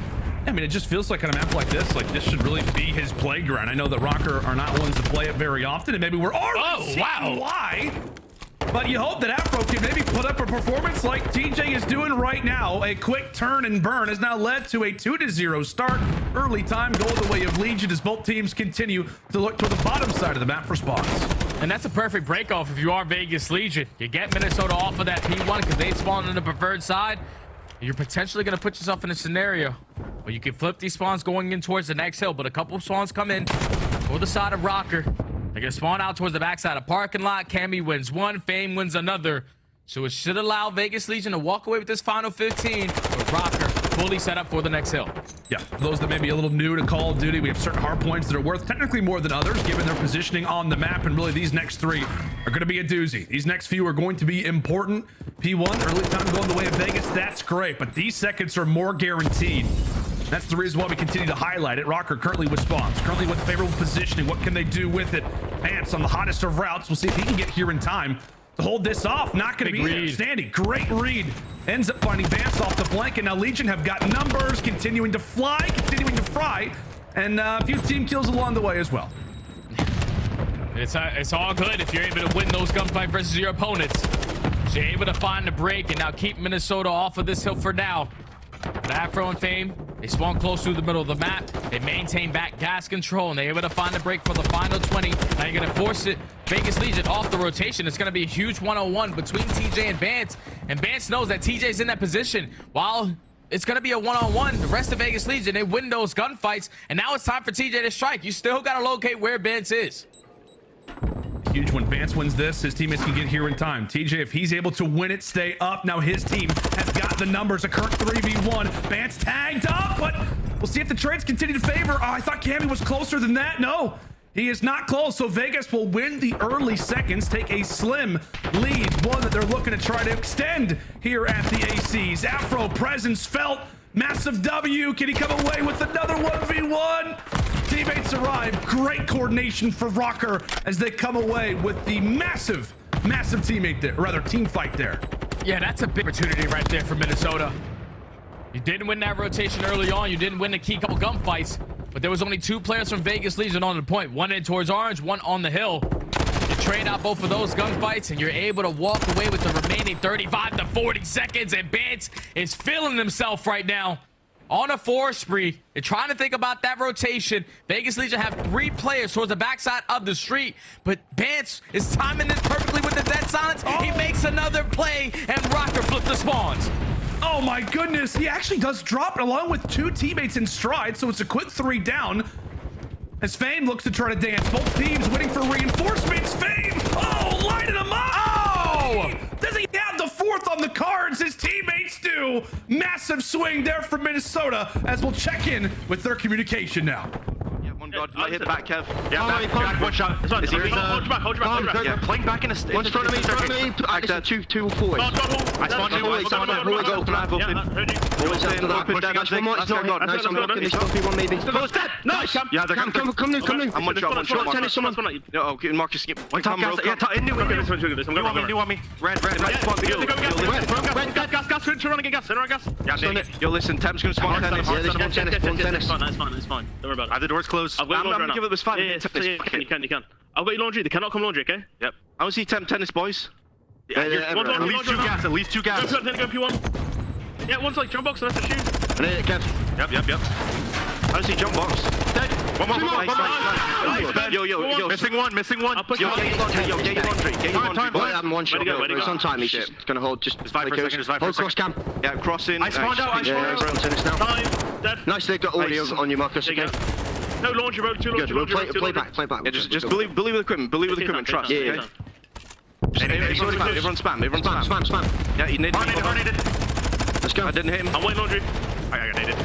Speaker 1: I mean, it just feels like on a map like this should really be his playground. I know that Røkkr are not ones to play it very often, and maybe we're already seeing why. But you hope that Afro can maybe put up a performance like TJ is doing right now. A quick turn and burn has now led to a 2-0 start. Early time goal the way of Legion as both teams continue to look toward the bottom side of the map for spawns.
Speaker 2: And that's a perfect break off if you are Vegas Legion. You get Minnesota off of that P1 because they spawned on the preferred side. You're potentially going to put yourself in a scenario where you can flip these spawns going in towards the next hill, but a couple of spawns come in for the side of Røkkr. They're going to spawn out towards the backside of parking lot. Cammy wins one, Fame wins another. So it should allow Vegas Legion to walk away with this final 15 with Røkkr fully set up for the next hill.
Speaker 1: Yeah, for those that may be a little new to Call of Duty, we have certain hard points that are worth technically more than others given their positioning on the map, and really these next 3 are going to be a doozy. These next few are going to be important. P1, early time going the way of Vegas, that's great, but these seconds are more guaranteed. That's the reason why we continue to highlight it. Røkkr currently with spawns, currently with favorable positioning. What can they do with it? Bance on the hottest of routes. We'll see if he can get here in time to hold this off. Not going to be there. Standing. Great read. Ends up finding Bance off the flank, and now Legion have got numbers, continuing to fly, continuing to fry, and a few team kills along the way as well.
Speaker 2: It's all good if you're able to win those gunfight versus your opponents. So you're able to find the break and now keep Minnesota off of this hill for now. But Afro and Fame, they spawn close to the middle of the map. They maintain back gas control, and they're able to find a break for the final 20. Now you're going to force it, Vegas Legion, off the rotation. It's going to be a huge 1-on-1 between TJ and Bance. And Bance knows that TJ's in that position. While it's going to be a 1-on-1, the rest of Vegas Legion, they win those gunfights. And now it's time for TJ to strike. You still got to locate where Bance is.
Speaker 1: Huge when Bance wins this, his teammates can get here in time. TJ, if he's able to win it, stay up. Now his team has got the numbers. A current 3v1. Bance tagged up, but we'll see if the trades continue to favor. Oh, I thought Cammy was closer than that. No, he is not close. So Vegas will win the early seconds, take a slim lead, one that they're looking to try to extend here at the ACs. Afro presence felt. Massive W. Can he come away with another 1v1? Teammates arrive. Great coordination for Røkkr as they come away with the massive teammate there, or rather team fight there.
Speaker 2: Yeah, that's a big opportunity right there for Minnesota. You didn't win that rotation early on. You didn't win the key couple gunfights, but there was only 2 players from Vegas Legion on the point. One in towards orange, one on the hill. You trade out both of those gunfights, and you're able to walk away with the remaining 35 to 40 seconds, and Bance is feeling himself right now. On a 4 spree, they're trying to think about that rotation. Vegas Legion have 3 players towards the backside of the street, but Bance is timing this perfectly with the dead silence. Oh. He makes another play, and Røkkr flips the spawns.
Speaker 1: Oh my goodness, he actually does drop it along with 2 teammates in stride, so it's a quick 3 down. As Fame looks to try to dance, both teams waiting for reinforcements. Fame, oh, lighting him up. Oh, does he have the 4th on the cards? His teammates do. Massive swing there from Minnesota as we'll check in with their communication now.
Speaker 7: Yeah, one god, might hit the back, Kev.
Speaker 5: Yeah,
Speaker 7: back, one shot.
Speaker 5: It's fine.
Speaker 7: Is he
Speaker 5: Hold your back, hold your back.
Speaker 7: Yeah, playing back in a
Speaker 8: One's in front of me,
Speaker 7: Actor, 2 forward.
Speaker 5: I
Speaker 7: spawned two,
Speaker 8: hallway, open.
Speaker 7: Always there, open, that's one more, it's not God.
Speaker 8: Nice, I'm blocking this, don't be one maybe.
Speaker 5: Goes dead! Nice!
Speaker 7: Yeah, they're
Speaker 8: Come new.
Speaker 7: I'm one shot.
Speaker 8: Tennis, someone.
Speaker 7: Oh, good, Marcus, skip. One time, bro.
Speaker 5: Yeah, in new one.
Speaker 7: You want me? Red, spawn,
Speaker 5: Gas, run again, gas.
Speaker 7: Yeah, yo, listen, Temp's gonna spawn tennis.
Speaker 8: Yeah, there's one tennis.
Speaker 5: It's fine. Don't worry about it.
Speaker 7: The door's closed.
Speaker 5: I'm gonna
Speaker 7: give it this fight.
Speaker 5: You can. I'll get you laundry. They cannot come laundry, okay?
Speaker 7: Yep. I want to see Temp tennis, boys.
Speaker 8: Yeah,
Speaker 7: At least 2 gas.
Speaker 5: Go P1. Yeah, one's like jump box, and that's a shoot.
Speaker 7: I need it, Kev.
Speaker 5: Yep.
Speaker 7: I don't see jump box. Dead. One more.
Speaker 5: Nice.
Speaker 7: Yo. Missing one.
Speaker 5: I'll push
Speaker 7: Yo,
Speaker 5: one.
Speaker 7: get your laundry. Get your laundry. Boy, I'm one shot.
Speaker 5: Where'd he go?
Speaker 7: It's on time. He's just gonna hold. Just
Speaker 5: It's 5 for a second. It's 5 for a
Speaker 7: hold cross
Speaker 5: second.
Speaker 7: cam. Yeah, crossing.
Speaker 5: I spawned out.
Speaker 7: Yeah, we're on tennis now.
Speaker 5: Time. Dead.
Speaker 7: Nice, they've got audio on you, Marcus.
Speaker 5: There you
Speaker 7: Okay.
Speaker 5: go. No laundry, bro. Two
Speaker 7: Good.
Speaker 5: laundry.
Speaker 7: We'll play back.
Speaker 3: Yeah, just believe with equipment. Believe with equipment. Trust.
Speaker 7: Yeah.
Speaker 3: Everyone spam.
Speaker 7: Spam.
Speaker 3: Yeah, you need.
Speaker 7: Let's go.
Speaker 3: I didn't hit him.
Speaker 5: I'm waiting laundry. I got needed.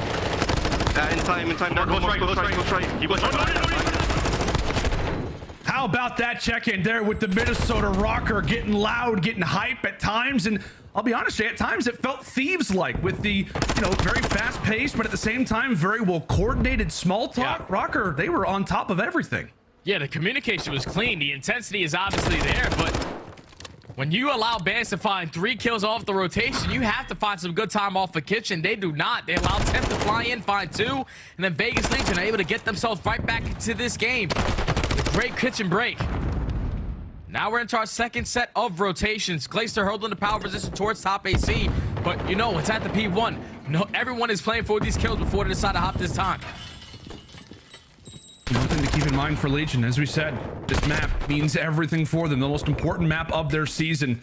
Speaker 3: In time. Close right.
Speaker 5: You got
Speaker 1: How about that check-in there with the Minnesota Røkkr getting loud, getting hype at times, and I'll be honest, Jay, at times it felt Thieves-like with the, very fast-paced, but at the same time very well-coordinated small talk.
Speaker 2: Yeah.
Speaker 1: Røkkr, they were on top of everything.
Speaker 2: Yeah, the communication was clean. The intensity is obviously there, but when you allow Bance to find 3 kills off the rotation, you have to find some good time off the kitchen. They do not. They allow Simp to fly in, find 2, and then Vegas Legion are able to get themselves right back into this game. Great kitchen break. Now we're into our second set of rotations. Ghosty holding the power position towards top AC, but it's at the P1. No, everyone is playing for these kills before they decide to hop this time.
Speaker 1: One thing to keep in mind for Legion, as we said, this map means everything for them. The most important map of their season.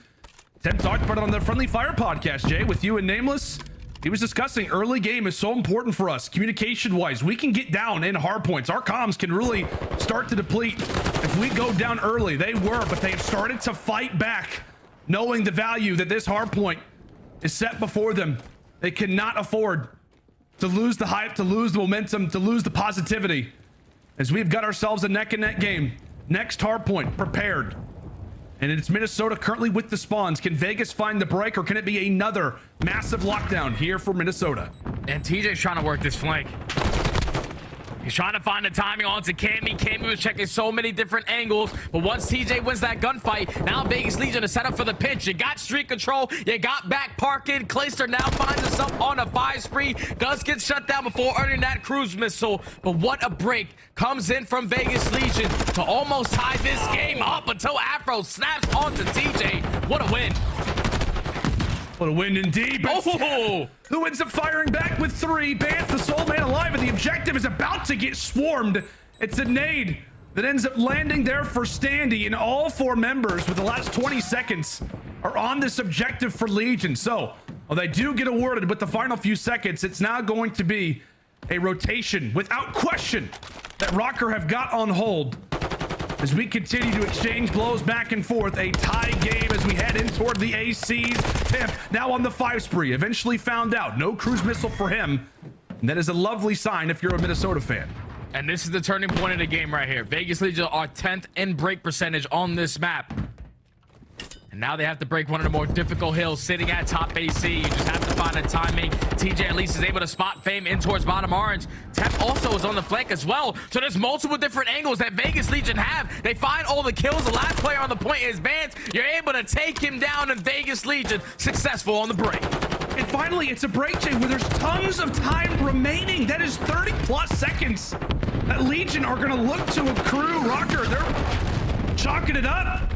Speaker 1: Tim talked about it on the Friendly Fire podcast, Jay, with you and Nameless. He was discussing early game is so important for us, communication-wise. We can get down in hard points. Our comms can really start to deplete if we go down early. They were, but they have started to fight back, knowing the value that this hard point is set before them. They cannot afford to lose the hype, to lose the momentum, to lose the positivity, as we've got ourselves a neck-and-neck game. Next hard point, prepared. And it's Minnesota currently with the spawns. Can Vegas find the break, or can it be another massive lockdown here for Minnesota?
Speaker 2: And TJ's trying to work this flank. He's trying to find the timing onto Cammy. Cammy was checking so many different angles, but once TJ wins that gunfight, now Vegas Legion is set up for the pinch. You got street control, you got back parking. Ghosty now finds himself on a 5 spree, does get shut down before earning that cruise missile, but what a break comes in from Vegas Legion to almost tie this game up until Afro snaps onto TJ. What a win.
Speaker 1: What a win indeed. But
Speaker 2: Oh!
Speaker 1: who ends up firing back with 3? Bance, the sole man alive, and the objective is about to get swarmed. It's a nade that ends up landing there for Standy, and all 4 members with the last 20 seconds are on this objective for Legion. So, while they do get awarded with the final few seconds, it's now going to be a rotation without question that Røkkr have got on hold. As we continue to exchange blows back and forth, a tie game as we head in toward the AC's. Timp now on the 5 spree, eventually found out. No cruise missile for him. And that is a lovely sign if you're a Minnesota fan.
Speaker 2: And this is the turning point of the game right here. Vegas Legion are 10th in break percentage on this map. And now they have to break one of the more difficult hills sitting at top AC. You just have to find a timing. TJ at least is able to spot Fame in towards bottom orange. Temp also is on the flank as well. So there's multiple different angles that Vegas Legion have. They find all the kills. The last player on the point is Bance. You're able to take him down, and Vegas Legion successful on the break.
Speaker 1: And finally, it's a break, Jay, where there's tons of time remaining. That is 30 plus seconds that Legion are going to look to accrue. Røkkr, they're chalking it up.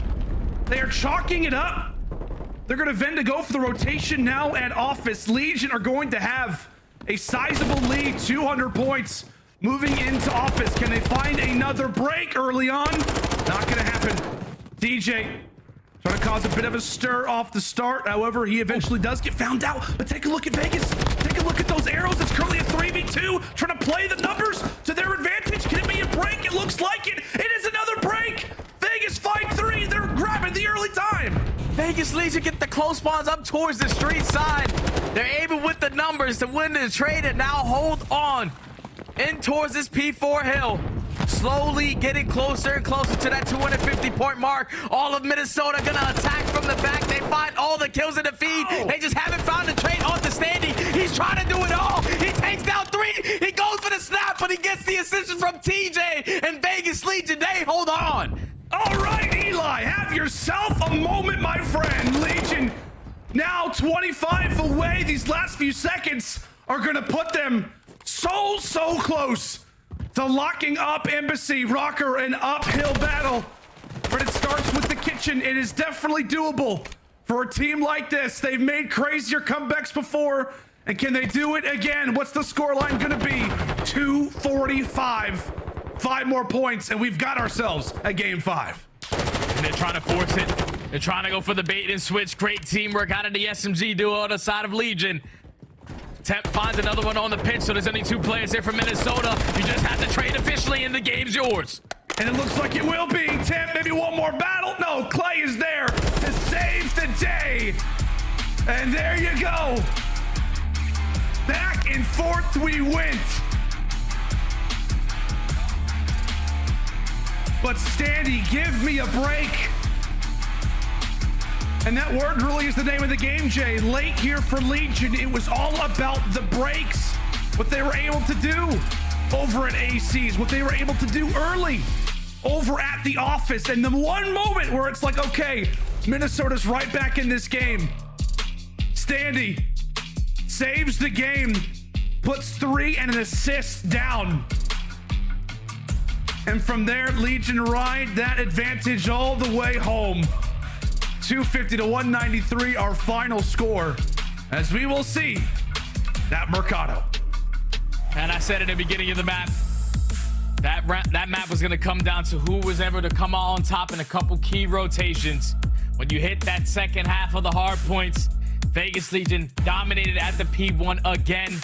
Speaker 1: They are chalking it up. They're going to then to go for the rotation now at office. Legion are going to have a sizable lead, 200 points moving into office. Can they find another break early on? Not going to happen. DJ trying to cause a bit of a stir off the start. However, he eventually does get found out. But take a look at Vegas. Take a look at those arrows. It's currently a 3v2. Trying to play the numbers to their advantage. Can it be a break? It looks like it. It is another break. Vegas fight 3. They're grabbing the early time.
Speaker 2: Vegas Legion get the close spawns up towards the street side. They're able with the numbers to win the trade and now hold on in towards this P4 hill. Slowly getting closer and closer to that 250 point mark. All of Minnesota gonna attack from the back. They find all the kills in the feed. They just haven't found the trade on the Standy. He's trying to do it all. He takes down 3. He goes for the snap, but he gets the assist from TJ, and Vegas Legion, they hold on.
Speaker 1: All right, Eli, have yourself a moment, my friend. Legion now 25 away. These last few seconds are going to put them so close to locking up aBeZy. Røkkr, an uphill battle, but it starts with the kitchen. It is definitely doable for a team like this. They've made crazier comebacks before, And can they do it again? What's the scoreline gonna be? 245. 5 more points, and we've got ourselves a game 5.
Speaker 2: And they're trying to force it. They're trying to go for the bait and switch. Great teamwork out of the SMG duo on the side of Legion. Temp finds another one on the pitch, so there's only 2 players here from Minnesota. You just have to trade officially, and the game's yours.
Speaker 1: And it looks like it will be. Temp, maybe one more battle. No, Clay is there to save the day. And there you go. Back and forth we went. But Standy, give me a break. And that word really is the name of the game, Jay. Late here for Legion, it was all about the breaks. What they were able to do over at AC's, what they were able to do early over at the office. And the one moment where it's like, okay, Minnesota's right back in this game. Standy saves the game, puts 3 and an assist down. And from there, Legion ride that advantage all the way home. 250 to 193, our final score, as we will see that Mercado.
Speaker 2: And I said in the beginning of the map, that map was going to come down to who was ever to come out on top in a couple key rotations. When you hit that second half of the hard points, Vegas Legion dominated at the P1 again.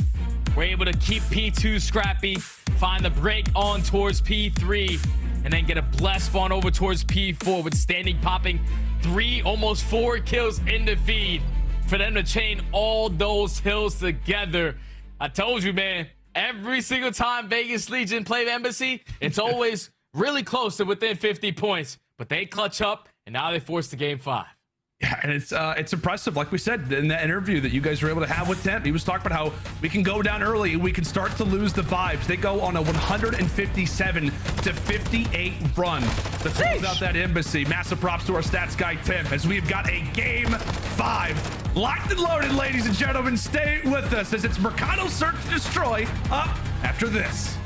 Speaker 2: We're able to keep P2 scrappy, find the break on towards P3, and then get a blessed spawn over towards P4 with Standing popping 3, almost 4 kills in the feed for them to chain all those hills together. I told you, man, every single time Vegas Legion play aBeZy, it's always really close to within 50 points, but they clutch up and now they force the game 5.
Speaker 1: Yeah, and it's impressive. Like we said in that interview that you guys were able to have with Temp, he was talking about how we can go down early and we can start to lose the vibes. They go on a 157 to 58 run to close out that aBeZy. Massive props to our stats guy Temp, as we've got a game 5 locked and loaded, ladies and gentlemen. Stay with us as it's Mercado Search and Destroy up after this.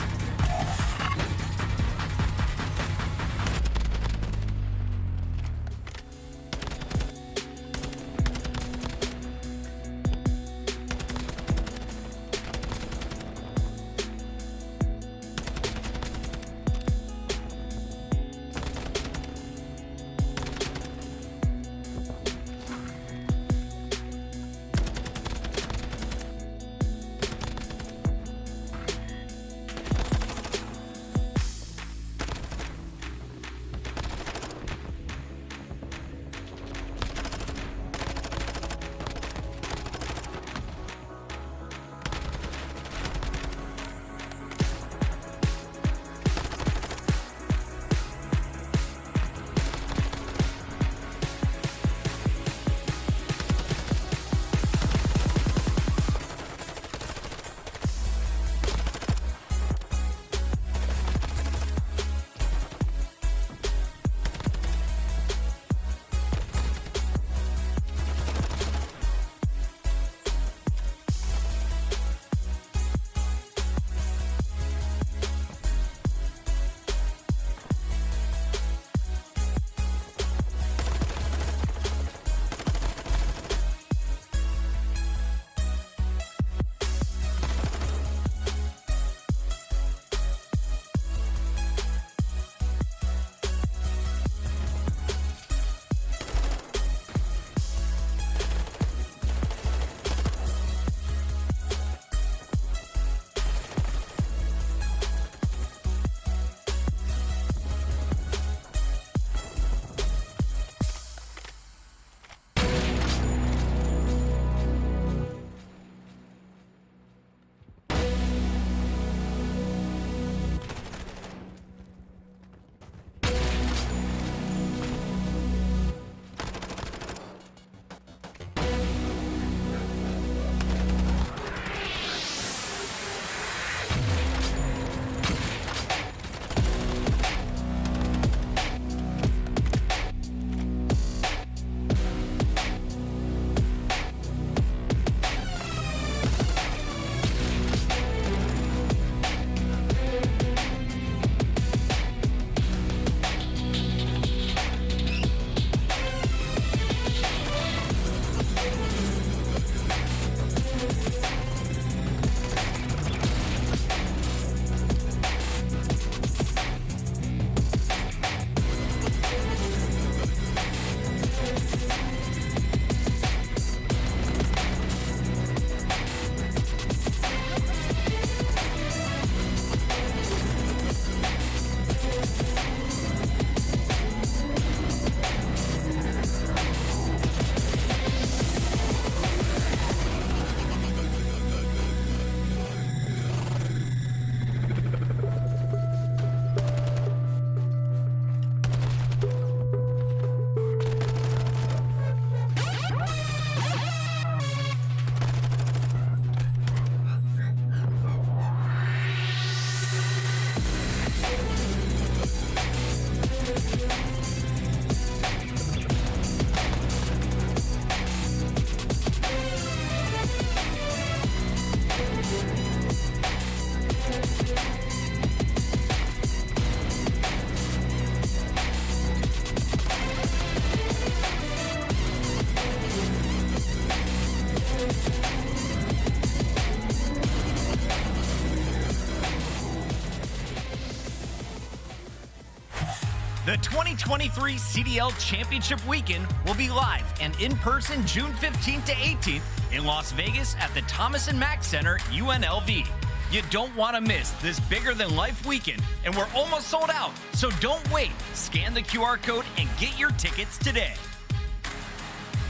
Speaker 6: The 2023 CDL Championship Weekend will be live and in person June 15th to 18th in Las Vegas at the Thomas & Mack Center, UNLV. You don't want to miss this bigger-than-life weekend, and we're almost sold out, so don't wait. Scan the QR code and get your tickets today.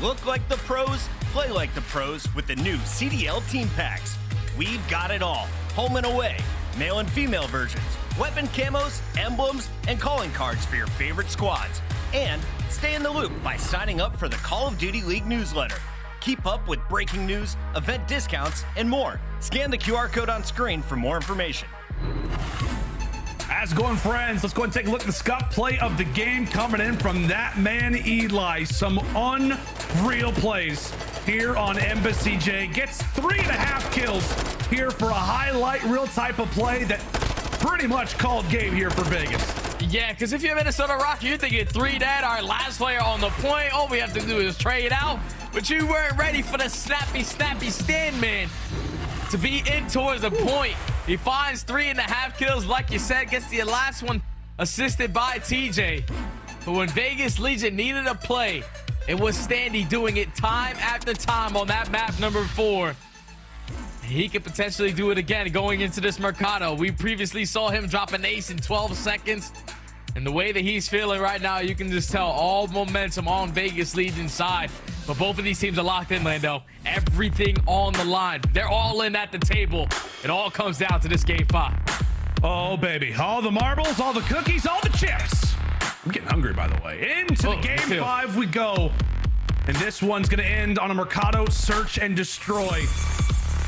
Speaker 6: Look like the pros, play like the pros with the new CDL Team Packs. We've got it all, home and away, male and female versions, weapon camos, emblems, and calling cards for your favorite squads. And stay in the loop by signing up for the Call of Duty League newsletter. Keep up with breaking news, event discounts, and more. Scan the QR code on screen for more information.
Speaker 1: How's it going, friends? Let's go and take a look at the Scott play of the game coming in from that man Eli. Some unreal plays here on aBeZy. J gets 3.5 kills here for a highlight reel type of play that pretty much called game here for Vegas.
Speaker 2: Yeah, because if you're Minnesota Røkkr, you're thinking 3 dead, our last player on the point. All we have to do is trade out. But you weren't ready for the snappy stand, man, to be in towards the point. He finds 3.5 kills, like you said, gets the last one assisted by TJ. But when Vegas Legion needed a play, it was Standy doing it time after time on that map number 4. He could potentially do it again going into this Mercado. We previously saw him drop an ace in 12 seconds. And the way that he's feeling right now, you can just tell all momentum on Vegas Legion's side. But both of these teams are locked in, Lando. Everything on the line. They're all in at the table. It all comes down to this game 5.
Speaker 1: Oh, baby. All the marbles, all the cookies, all the chips. I'm getting hungry, by the way. Into the game 5 we go. And this one's going to end on a Mercado search and destroy.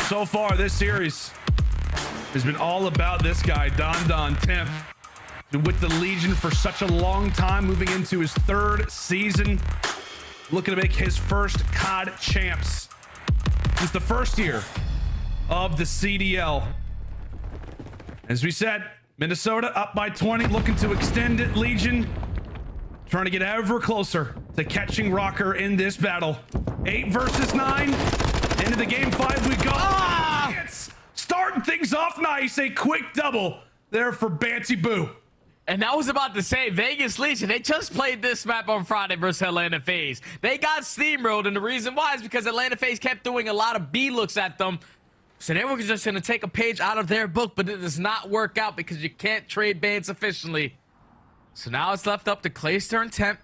Speaker 1: So far, this series has been all about this guy, Don Temp. Been with the Legion for such a long time, moving into his 3rd season. Looking to make his first COD champs. It's the first year of the CDL. As we said, Minnesota up by 20, looking to extend it. Legion trying to get ever closer to catching Røkkr in this battle. 8 versus 9. Into the game 5 we go. It's starting things off nice. A quick double there for Bance Boo.
Speaker 2: And I was about to say, Vegas Legion, they just played this map on Friday versus Atlanta FaZe. They got steamrolled, and the reason why is because Atlanta FaZe kept doing a lot of B looks at them. So they were just going to take a page out of their book, but it does not work out because you can't trade Bance efficiently. So now it's left up to Clayster and Temp.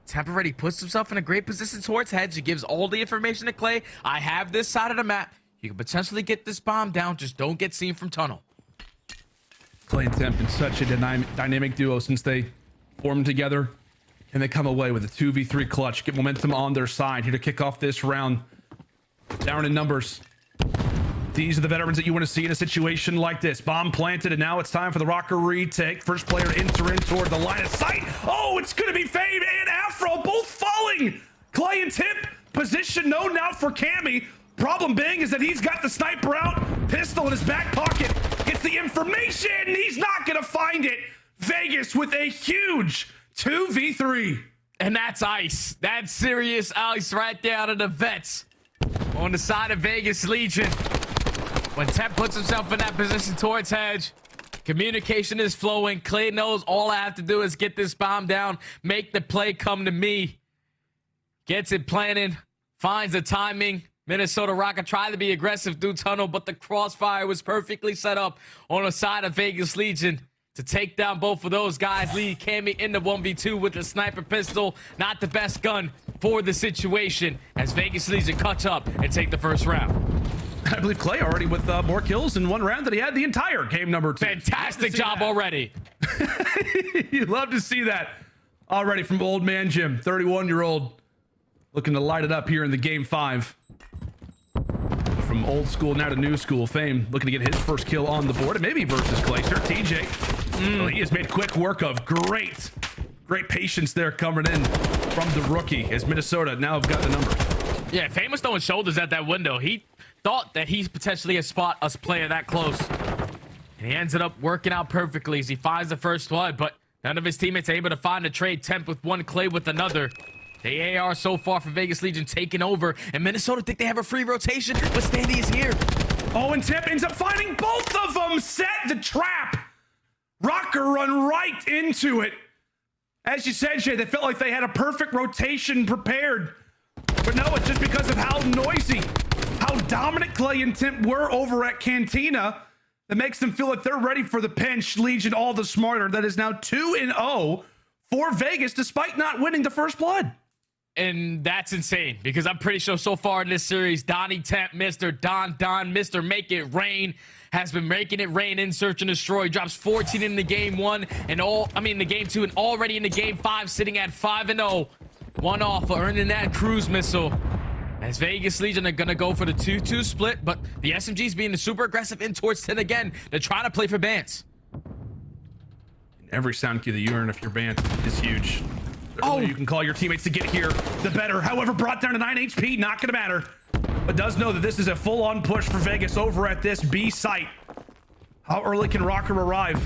Speaker 2: Temp already puts himself in a great position towards Hedge. He gives all the information to Clay. I have this side of the map. You can potentially get this bomb down. Just don't get seen from tunnel.
Speaker 1: Clay and Temp in such a dynamic duo since they formed together. And they come away with a 2v3 clutch. Get momentum on their side here to kick off this round. Down in numbers. These are the veterans that you want to see in a situation like this. Bomb planted, and now it's time for the Røkkr retake. First player to enter in toward the line of sight. Oh, it's going to be FaZe and Afro, both falling. Clay and Temp, position known now for Cammy. Problem being is that he's got the sniper out, pistol in his back pocket. Gets the information, he's not going to find it. Vegas with a huge 2v3.
Speaker 2: And that's ice. That's serious ice right there out of the vets. On the side of Vegas Legion. When Temp puts himself in that position towards Hedge, communication is flowing. Clay knows all I have to do is get this bomb down, make the play come to me. Gets it planted, finds the timing. Minnesota Røkkr tried to be aggressive through tunnel, but the crossfire was perfectly set up on the side of Vegas Legion to take down both of those guys. Lead Cammy in the 1v2 with the sniper pistol. Not the best gun for the situation as Vegas Legion cuts up and take the first round.
Speaker 1: I believe Clay already with more kills in one round than he had the entire game number 2.
Speaker 2: Fantastic job already.
Speaker 1: You love to see that already from old man Jim, 31-year-old, looking to light it up here in the game 5. From old school now to new school fame, looking to get his first kill on the board, and maybe versus Clayster. TJ Well, he has made quick work of. Great patience there coming in from the rookie as Minnesota now have got the numbers.
Speaker 2: Yeah, Famous throwing shoulders at that window. He thought that he's potentially a spot us player that close. And he ends up working out perfectly as he finds the first blood, but none of his teammates are able to find a trade. Temp with one, Clay with another. The AR so far for Vegas Legion taking over, and Minnesota think they have a free rotation, but Standy is here.
Speaker 1: Oh, and Temp ends up finding both of them. Set the trap. Røkkr run right into it. As you said, Jay, they felt like they had a perfect rotation prepared. But no, it's just because of how noisy, how dominant Clay and Temp were over at Cantina that makes them feel like they're ready for the pinch. Legion all the smarter. That is now 2-0 for Vegas despite not winning the first blood.
Speaker 2: And that's insane because I'm pretty sure so far in this series, Donnie Temp, Mr. Don, Mr. Make It Rain has been making it rain in Search and Destroy. Drops 14 in the game one and the game two, and already in the game five, sitting at 5-0. One off for earning that cruise missile. As Vegas Legion are gonna go for the 2-2 split, but the SMG's being super aggressive in towards 10 again. They're trying to play for Bance.
Speaker 1: Every sound cue that you earn if your Bance is huge. The earlier you can call your teammates to get here, the better. However, brought down to 9 HP, not gonna matter. But does know that this is a full-on push for Vegas over at this B site. How early can Røkkr arrive?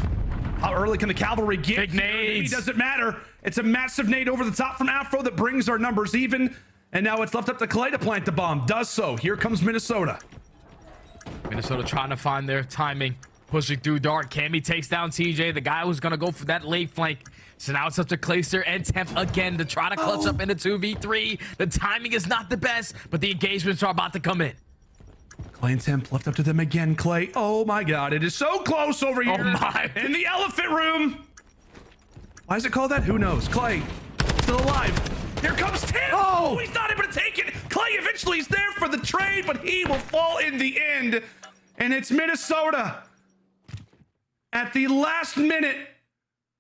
Speaker 1: How early can the cavalry get?
Speaker 2: Big nades.
Speaker 1: It doesn't matter. It's a massive nade over the top from Afro that brings our numbers even. And now it's left up to Clay to plant the bomb. Does so. Here comes Minnesota.
Speaker 2: Minnesota trying to find their timing. Pushing through dark. Cammy takes down TJ, the guy who's going to go for that late flank. So now it's up to Clayster and Temp again to try to clutch up into 2v3. The timing is not the best, but the engagements are about to come in.
Speaker 1: Clay and Temp left up to them again. Clay, oh my God, it is so close over here.
Speaker 2: Oh my.
Speaker 1: In the elephant room. Why is it called that? Who knows? Clay, still alive. Here comes Temp. Oh, he's not able to take it. Clay eventually is there for the trade, but he will fall in the end. And it's Minnesota at the last minute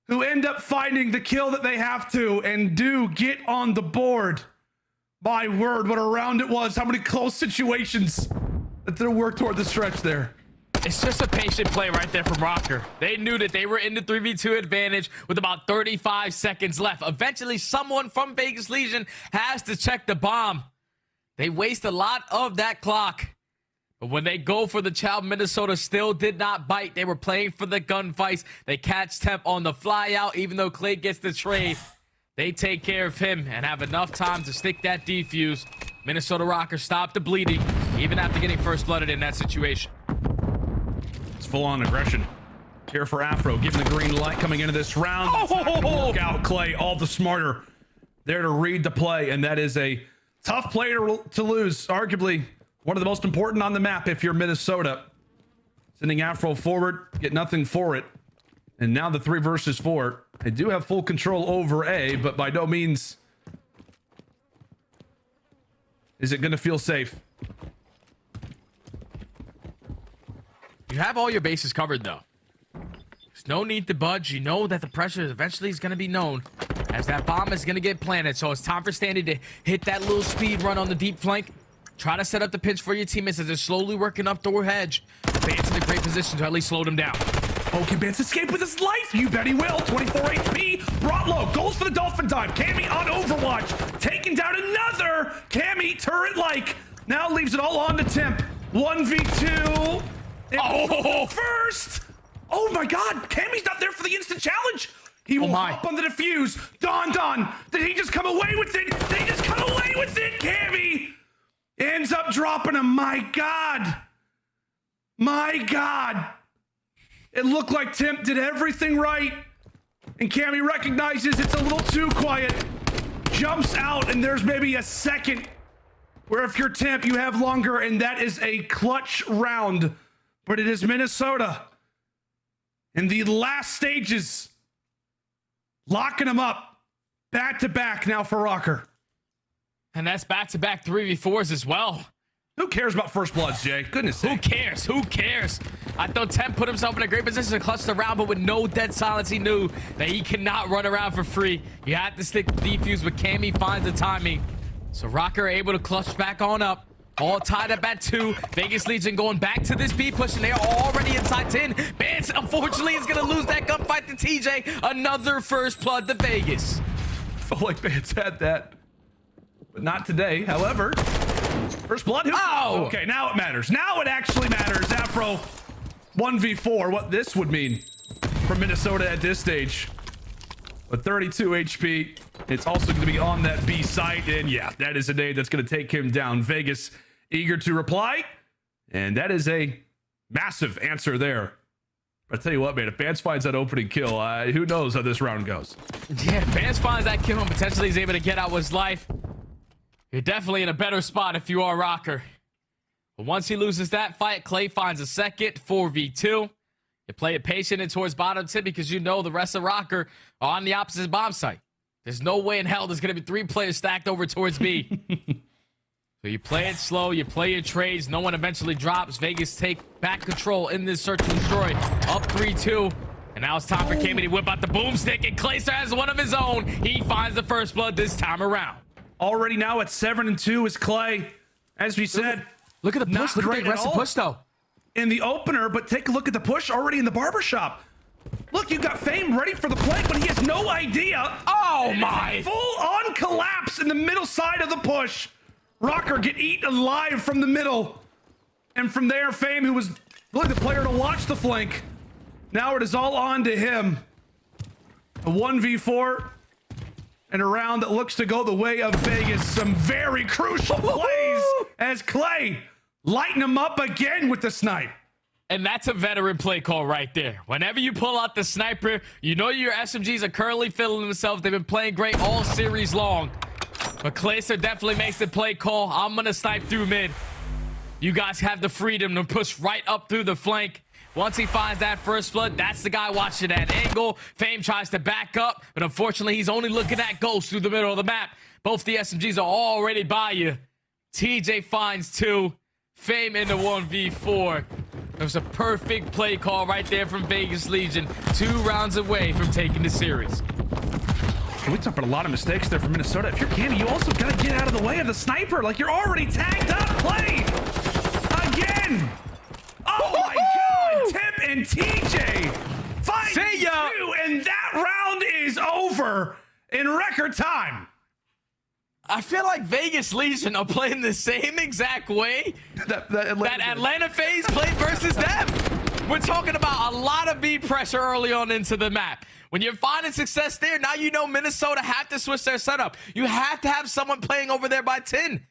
Speaker 1: who end up finding the kill that they have to and do get on the board. My word, what a round it was. How many close situations that there were toward the stretch there.
Speaker 2: It's just a patient play right there from Røkkr. They knew that they were in the 3v2 advantage with about 35 seconds left. Eventually, someone from Vegas Legion has to check the bomb. They waste a lot of that clock. But when they go for the child, Minnesota still did not bite. They were playing for the gunfights. They catch Temp on the fly out, even though Clay gets the trade. They take care of him and have enough time to stick that defuse. Minnesota Røkkr stopped the bleeding, even after getting first blooded in that situation.
Speaker 1: It's full-on aggression here for Afro, giving the green light coming into this round. Work out, Clay, all the smarter there to read the play, and that is a tough play to lose. Arguably one of the most important on the map if you're Minnesota. Sending Afro forward, get nothing for it. And now the 3 versus 4. They do have full control over A, but by no means is it going to feel safe.
Speaker 2: You have all your bases covered, though. There's no need to budge. You know that the pressure eventually is going to be known as that bomb is going to get planted. So it's time for Standy to hit that little speed run on the deep flank. Try to set up the pinch for your teammates as they're slowly working up toward hedge. Bance in a great position to at least slow them down.
Speaker 1: Oh, can Bance escape with his life? You bet he will. 24 HP. Brought low. Goes for the dolphin dive. Cammy on Overwatch. Taking down another. Cammy turret-like. Now leaves it all on to Temp. 1v2. Oh, first. Oh my God. Cammy's not there for the instant challenge. He will hop on the defuse. Don. Did he just come away with it? Did he just come away with it? Cammy ends up dropping him. My God. It looked like Temp did everything right. And Cammy recognizes it's a little too quiet. Jumps out, and there's maybe a second where if you're Temp, you have longer, and that is a clutch round. But it is Minnesota in the last stages, locking them up back-to-back now for Røkkr.
Speaker 2: And that's back-to-back 3v4s as well.
Speaker 1: Who cares about first bloods, Jay? Goodness sake.
Speaker 2: Who cares? I thought Temp put himself in a great position to clutch the round, but with no dead silence, he knew that he cannot run around for free. You have to stick the defuse, but Cammy finds the timing. So Røkkr are able to clutch back on up. All tied up at 2. Vegas Legion going back to this B push, and they are already inside 10. Bance, unfortunately, is going to lose that gunfight to TJ. Another first blood to Vegas.
Speaker 1: Felt like Bance had that, but not today. However, first blood.
Speaker 2: Oh!
Speaker 1: Okay, now it matters. Now it actually matters. Afro 1v4. What this would mean for Minnesota at this stage. But 32 HP. It's also going to be on that B site. And yeah, that is a nade that's going to take him down. Vegas eager to reply. And that is a massive answer there. But I tell you what, man, if Bance finds that opening kill, who knows how this round goes.
Speaker 2: Yeah, Bance finds that kill and potentially he's able to get out with his life. You're definitely in a better spot if you are Røkkr. But once he loses that fight, Clay finds a second 4v2. You play it patient and towards bottom tip because you know the rest of Røkkr are on the opposite bomb site. There's no way in hell there's going to be 3 players stacked over towards B. So you play it slow, you play your trades, no one eventually drops. Vegas take back control in this search and destroy. Up 3-2. And now it's time for Cammy to whip out the boomstick, and Clayster has one of his own. He finds the first blood this time around.
Speaker 1: Already now at 7-2 is Clay. As we said,
Speaker 2: Look at the push. Look at the aggressive push, though.
Speaker 1: In the opener, but take a look at the push already in the barbershop. Look, you've got Fame ready for the play, but he has no idea.
Speaker 2: Oh my!
Speaker 1: Full-on collapse in the middle side of the push. Røkkr get eaten alive from the middle. And from there, Fame, who was really the player to watch the flank. Now it is all on to him. A 1v4 and a round that looks to go the way of Vegas. Some very crucial plays as Clay lighten him up again with the snipe.
Speaker 2: And that's a veteran play call right there. Whenever you pull out the sniper, you know your SMGs are currently filling themselves. They've been playing great all series long. But Clayster definitely makes the play call. I'm going to snipe through mid. You guys have the freedom to push right up through the flank. Once he finds that first blood, that's the guy watching that angle. Fame tries to back up, but unfortunately, he's only looking at Ghost through the middle of the map. Both the SMGs are already by you. TJ finds 2. Fame into 1v4. It was a perfect play call right there from Vegas Legion. 2 rounds away from taking the series.
Speaker 1: We talked about a lot of mistakes there from Minnesota. If you're Cammy, you also got to get out of the way of the sniper. Like, you're already tagged up. Play again. Oh my God. Tip and TJ fight 2, and that round is over in record time.
Speaker 2: I feel like Vegas Legion are playing the same exact way that Atlanta FaZe played versus them. We're talking about a lot of B pressure early on into the map. When you're finding success there, now you know Minnesota have to switch their setup. You have to have someone playing over there by 10.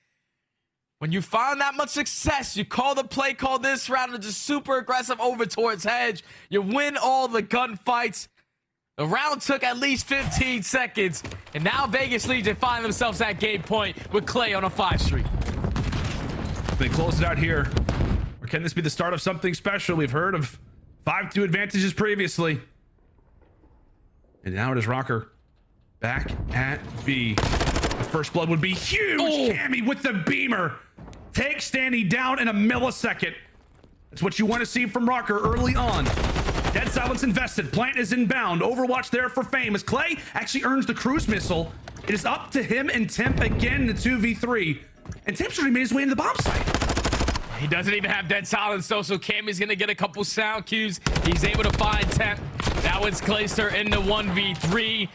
Speaker 2: When you find that much success, you call the play call this round and just super aggressive over towards Hedge. You win all the gunfights. The round took at least 15 seconds, and now Vegas Legion find themselves at game point with Clay on a 5 streak.
Speaker 1: They close it out here. Or can this be the start of something special? We've heard of 5-2 advantages previously. And now it is Røkkr back at B. The first blood would be huge. Cammy with the beamer. Takes Standy down in a millisecond. That's what you want to see from Røkkr early on. Dead silence invested. Plant is inbound. Overwatch there for Fame as Clay actually earns the cruise missile. It is up to him and Temp again in the 2v3. And Temp's already made his way into the bomb site.
Speaker 2: He doesn't even have dead silence though, so Cammy's gonna get a couple sound cues. He's able to find Temp. Now it's Clayster in the 1v3.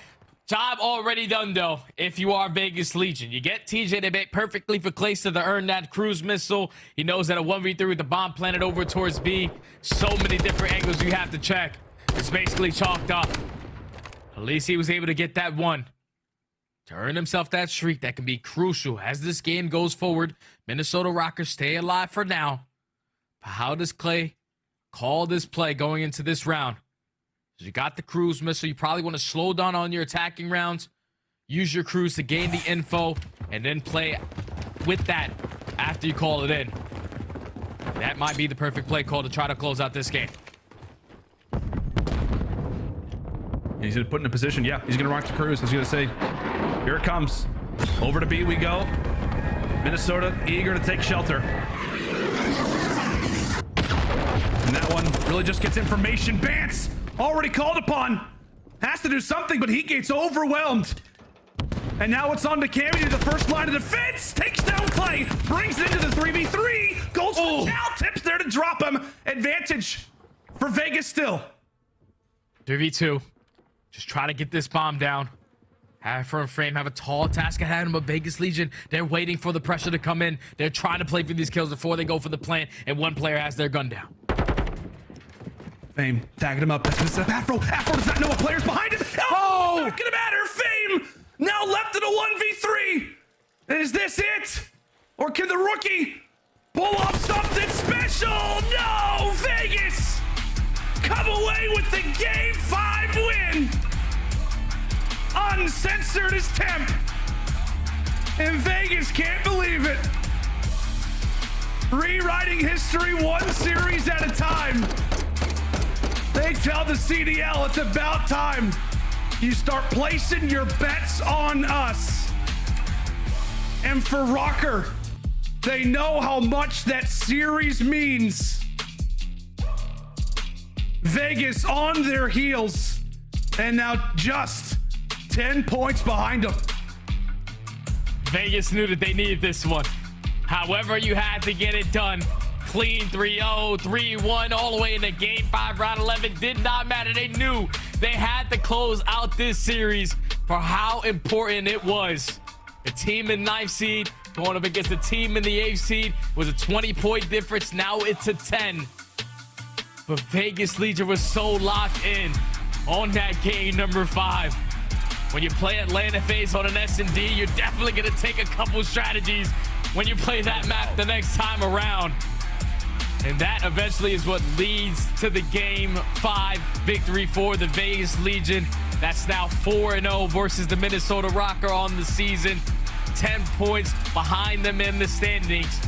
Speaker 2: Job already done though, if you are Vegas Legion. You get TJ to bait perfectly for Clayster to earn that cruise missile. He knows that a 1v3 with the bomb planted over towards B. So many different angles you have to check. It's basically chalked up. At least he was able to get that one. To earn himself that streak that can be crucial as this game goes forward. Minnesota Røkkr stay alive for now. But how does Clay call this play going into this round? You got the cruise missile. You probably want to slow down on your attacking rounds. Use your cruise to gain the info and then play with that after you call it in. That might be the perfect play call to try to close out this game.
Speaker 1: He's going to put in a position. Yeah, he's going to rock the cruise. He's going to say, here it comes. Over to B we go. Minnesota eager to take shelter. And that one really just gets information. Bance already called upon. Has to do something, but he gets overwhelmed. And now it's on to Cammy to the first line of defense. Takes down Clay. Brings it into the 3v3. Goes for the chow. Tips there to drop him. Advantage for Vegas still.
Speaker 2: 3v2. Just try to get this bomb down. Have firm frame, have a tall task ahead of him, but Vegas Legion, they're waiting for the pressure to come in. They're trying to play for these kills before they go for the plant, and one player has their gun down.
Speaker 1: Fame tagging him up. That's gonna set Afro. Afro does not know what player's behind him. Oh! Not gonna matter. Fame now left in a 1v3. Is this it? Or can the rookie pull off something special? No! Vegas come away with the Game 5 win. Uncensored as Temp. And Vegas can't believe it. Rewriting history one series at a time. They tell the CDL it's about time you start placing your bets on us. And for Røkkr, they know how much that series means. Vegas on their heels, and now just 10 points behind them.
Speaker 2: Vegas knew that they needed this one. However, you had to get it done. Clean 3-0, 3-1, all the way into Game 5, round 11. Did not matter. They knew they had to close out this series for how important it was. A team in 9th seed going up against a team in the 8th seed was a 20-point difference. Now it's a 10. But Vegas Legion was so locked in on that game number 5. When you play Atlanta FaZe on an S&D, you're definitely going to take a couple strategies when you play that map the next time around. And that eventually is what leads to the Game 5 victory for the Vegas Legion. That's now 4-0 versus the Minnesota Røkkr on the season. 10 points behind them in the standings.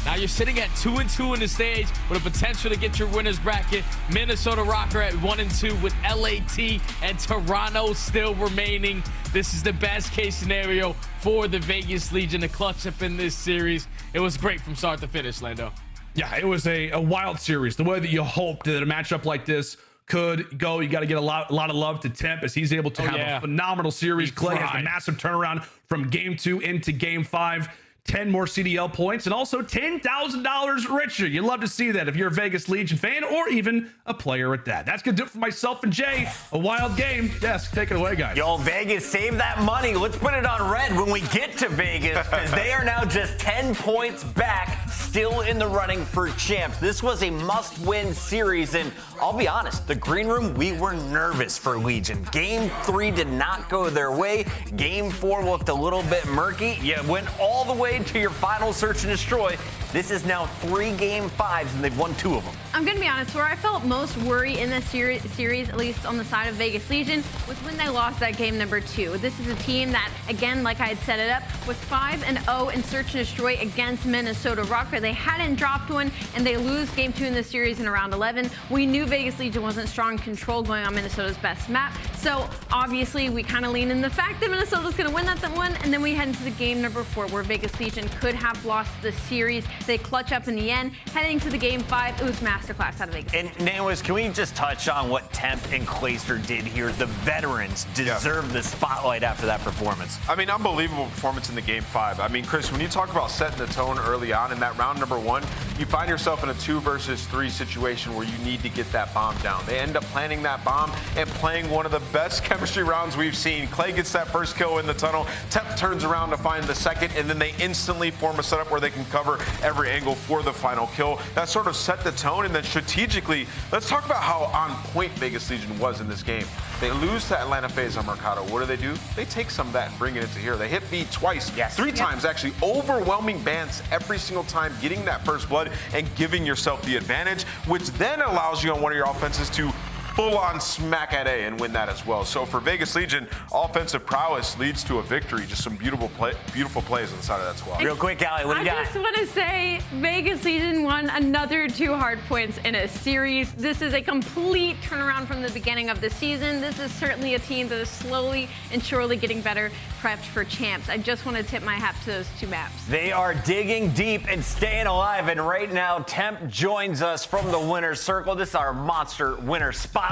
Speaker 2: Now you're sitting at 2-2 in the stage with a potential to get your winners bracket. Minnesota Røkkr at 1-2 with LAT and Toronto still remaining. This is the best case scenario for the Vegas Legion to clutch up in this series. It was great from start to finish, Lando.
Speaker 1: Yeah, it was a wild series. The way that you hoped that a matchup like this could go, you got to get a lot of love to Temp as he's able to have a phenomenal series. Clay has a massive turnaround from Game 2 into Game 5. 10 more CDL points and also $10,000 richer. You'd love to see that if you're a Vegas Legion fan or even a player at that. That's gonna do it for myself and Jay. A wild game. Yes, take it away, guys.
Speaker 9: Yo, Vegas, save that money. Let's put it on red when we get to Vegas, because they are now just 10 points back, still in the running for champs. This was a must-win series, and I'll be honest, the green room, we were nervous for Legion. Game 3 did not go their way. Game 4 looked a little bit murky. You went all the way to your final search and destroy. This is now 3 Game 5s, and they've won 2 of them.
Speaker 10: I'm going to be honest, where I felt most worry in this series, at least on the side of Vegas Legion, was when they lost that game number 2. This is a team that, again, like I had set it up, was 5-0 in search and destroy against Minnesota Røkkr. They hadn't dropped one, and they lose game 2 in the series in round 11. We knew Vegas Legion wasn't strong control going on Minnesota's best map, so obviously we kind of lean in the fact that Minnesota's going to win that one, and then we head into the game number 4 where Vegas Legion could have lost the series. They clutch up in the end. Heading to the Game 5, it was masterclass out of Vegas.
Speaker 9: And Nailers, can we just touch on what Temp and Clayster did here? The veterans deserve the spotlight after that performance.
Speaker 11: I mean, unbelievable performance in the Game 5. I mean, Chris, when you talk about setting the tone early on in that round number 1, you find yourself in a 2 versus 3 situation where you need to get that bomb down. They end up planting that bomb and playing one of the best chemistry rounds we've seen. Clay gets that first kill in the tunnel. Temp turns around to find the second, and then they instantly form a setup where they can cover every angle for the final kill. That sort of set the tone, and then strategically, let's talk about how on point Vegas Legion was in this game. They lose to Atlanta FaZe on Mercado. What do? They take some of that and bring it into here. They hit B twice, 3 times actually, overwhelming Bance every single time, getting that first blood and giving yourself the advantage, which then allows you on one of your offenses to full-on smack at A and win that as well. So for Vegas Legion, offensive prowess leads to a victory. Just some beautiful plays on the side of that squad.
Speaker 9: Real quick, Allie, what do you got?
Speaker 10: I just want to say Vegas Legion won another 2 hard points in a series. This is a complete turnaround from the beginning of the season. This is certainly a team that is slowly and surely getting better prepped for champs. I just want to tip my hat to those 2 maps.
Speaker 9: They are digging deep and staying alive, and right now Temp joins us from the winner's circle. This is our monster winner spotlight.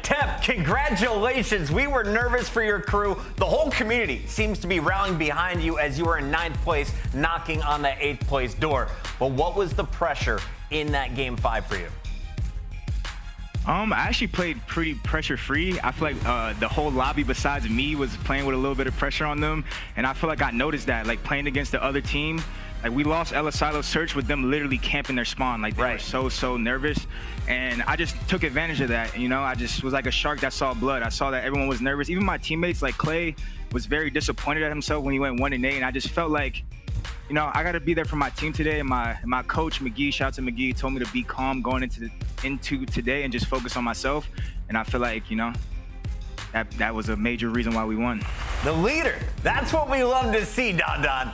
Speaker 9: Temp, congratulations. We were nervous for your crew. The whole community seems to be rallying behind you as you are in 9th place, knocking on that 8th place door. But what was the pressure in that Game 5 for you?
Speaker 12: I actually played pretty pressure-free. I feel like the whole lobby besides me was playing with a little bit of pressure on them, and I feel like I noticed that, like playing against the other team. Like we lost Silo Search with them literally camping their spawn. Like they were so nervous, and I just took advantage of that. You know, I just was like a shark that saw blood. I saw that everyone was nervous. Even my teammates, like Clay, was very disappointed at himself when he went 1-8, and I just felt like, you know, I got to be there for my team today. And my coach McGee, shout out to McGee, told me to be calm going into today and just focus on myself. And I feel like, you know, that was a major reason why we won.
Speaker 9: The leader. That's what we love to see, Don.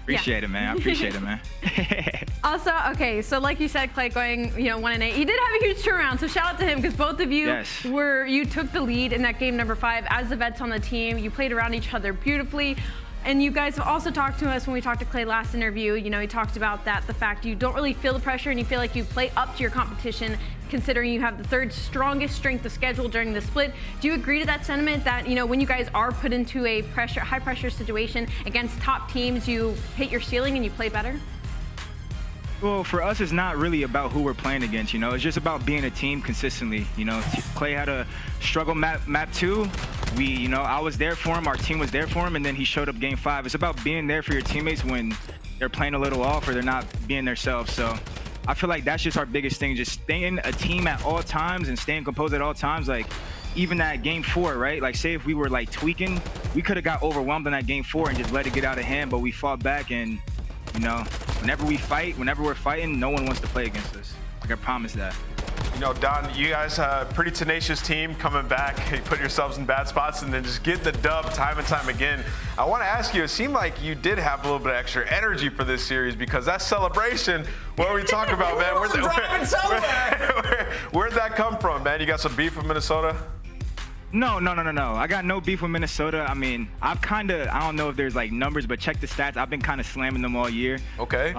Speaker 12: Appreciate it, man. I appreciate it, man.
Speaker 10: Also, okay, so like you said, Clay going, 1-8. He did have a huge turnaround, so shout out to him because both of you you took the lead in that game number 5 as the vets on the team. You played around each other beautifully. And you guys have also talked to us when we talked to Clay last interview. He talked about that, the fact you don't really feel the pressure and you feel like you play up to your competition, considering you have the 3rd strongest strength of schedule during the split. Do you agree to that sentiment that, when you guys are put into a high pressure situation against top teams, you hit your ceiling and you play better?
Speaker 12: Well, for us, it's not really about who we're playing against, It's just about being a team consistently, Clay had a struggle map 2. I was there for him, our team was there for him, and then he showed up game 5. It's about being there for your teammates when they're playing a little off or they're not being themselves. So I feel like that's just our biggest thing, just staying a team at all times and staying composed at all times. Like, even that game 4, right? Like, say if we were, like, tweaking, we could have got overwhelmed in that game 4 and just let it get out of hand, but we fought back and, whenever we're fighting, no one wants to play against us. Like, I promise that.
Speaker 11: Don, you guys have a pretty tenacious team coming back. You put yourselves in bad spots and then just get the dub time and time again. I want to ask you, it seemed like you did have a little bit of extra energy for this series because that celebration, what are we talking about, man? Where'd that come from, man? You got some beef with Minnesota?
Speaker 12: No. I got no beef with Minnesota. I mean, I don't know if there's like numbers, but check the stats. I've been kind of slamming them all year.
Speaker 11: Okay.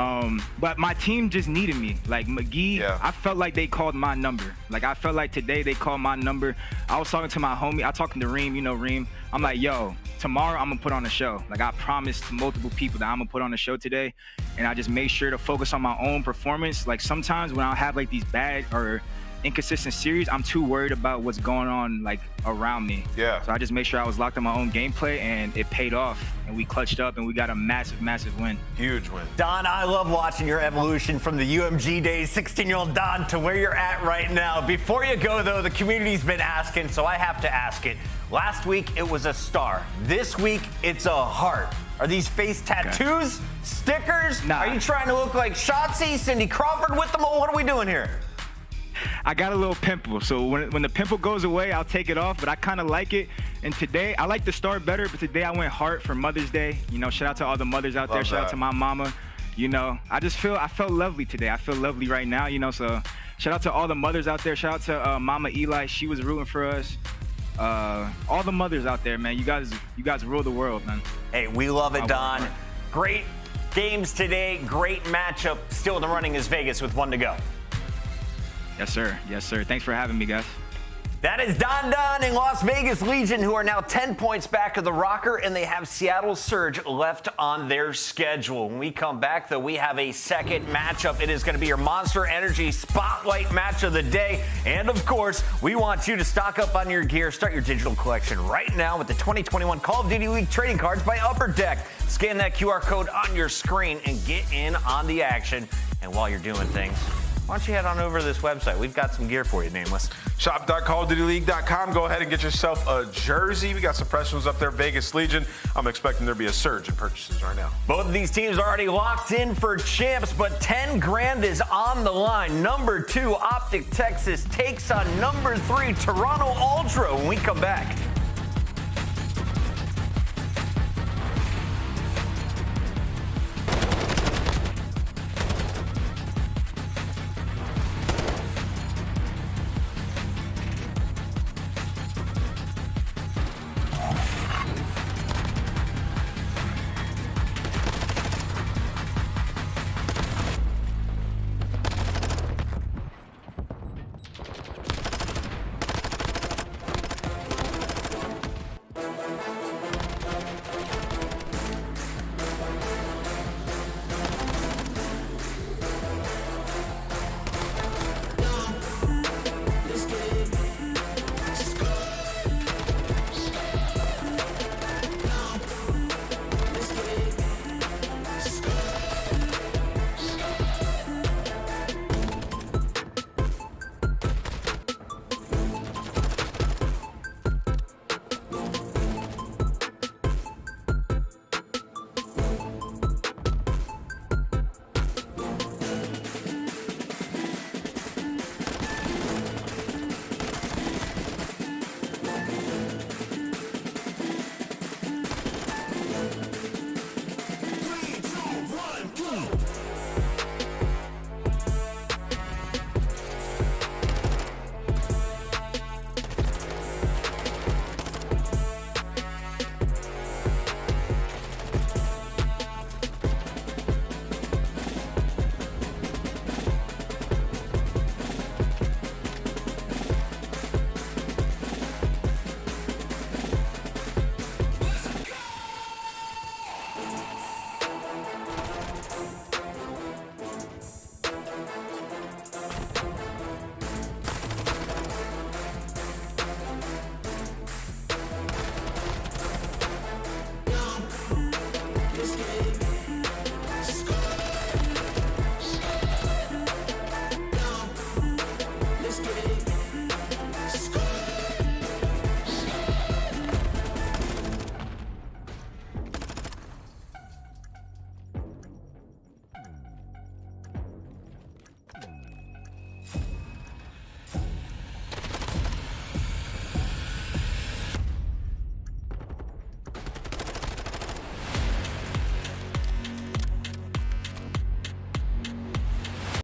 Speaker 12: But my team just needed me. Like McGee, I felt like they called my number. Like I felt like today they called my number. I was talking to my homie. I talking to Reem, Reem. I'm like, yo, tomorrow I'm gonna put on a show. Like I promised multiple people that I'm gonna put on a show today. And I just made sure to focus on my own performance. Like sometimes when I have like these bad or inconsistent series, I'm too worried about what's going on like around me.
Speaker 11: Yeah.
Speaker 12: So I just made sure I was locked on my own gameplay and it paid off and we clutched up and we got a massive win.
Speaker 11: Huge win.
Speaker 9: Don, I love watching your evolution from the UMG days, 16-year-old Don, to where you're at right now. Before you go though, the community's been asking, so I have to ask it. Last week it was a star. This week it's a heart. Are these face tattoos, stickers?
Speaker 12: Nah.
Speaker 9: Are you trying to look like Shotzzy, Cindy Crawford with them? What are we doing here?
Speaker 12: I got a little pimple, so when the pimple goes away, I'll take it off, but I kind of like it. And today, I like the star better, but today I went heart for Mother's Day. Shout out to all the mothers out there. Shout out to my mama. I felt lovely today. I feel lovely right now, so shout out to all the mothers out there. Shout out to Mama Eli. She was rooting for us. All the mothers out there, man. You guys rule the world, man.
Speaker 9: Hey, we love it, Don. Great games today. Great matchup. Still in the running is Vegas with 1 to go.
Speaker 12: Yes, sir. Thanks for having me, guys.
Speaker 9: That is Don and Las Vegas Legion, who are now 10 points back of the Røkkr, and they have Seattle Surge left on their schedule. When we come back, though, we have a second matchup. It is going to be your Monster Energy Spotlight match of the day. And, of course, we want you to stock up on your gear. Start your digital collection right now with the 2021 Call of Duty League trading cards by Upper Deck. Scan that QR code on your screen and get in on the action. And while you're doing things, why don't you head on over to this website? We've got some gear for you, Nameless.
Speaker 11: Shop.callofdutyleague.com. Go ahead and get yourself a jersey. We got some fresh ones up there. Vegas Legion. I'm expecting there to be a surge in purchases right now.
Speaker 9: Both of these teams are already locked in for champs, but 10 grand is on the line. Number 2, OpTic Texas takes on number 3, Toronto Ultra when we come back.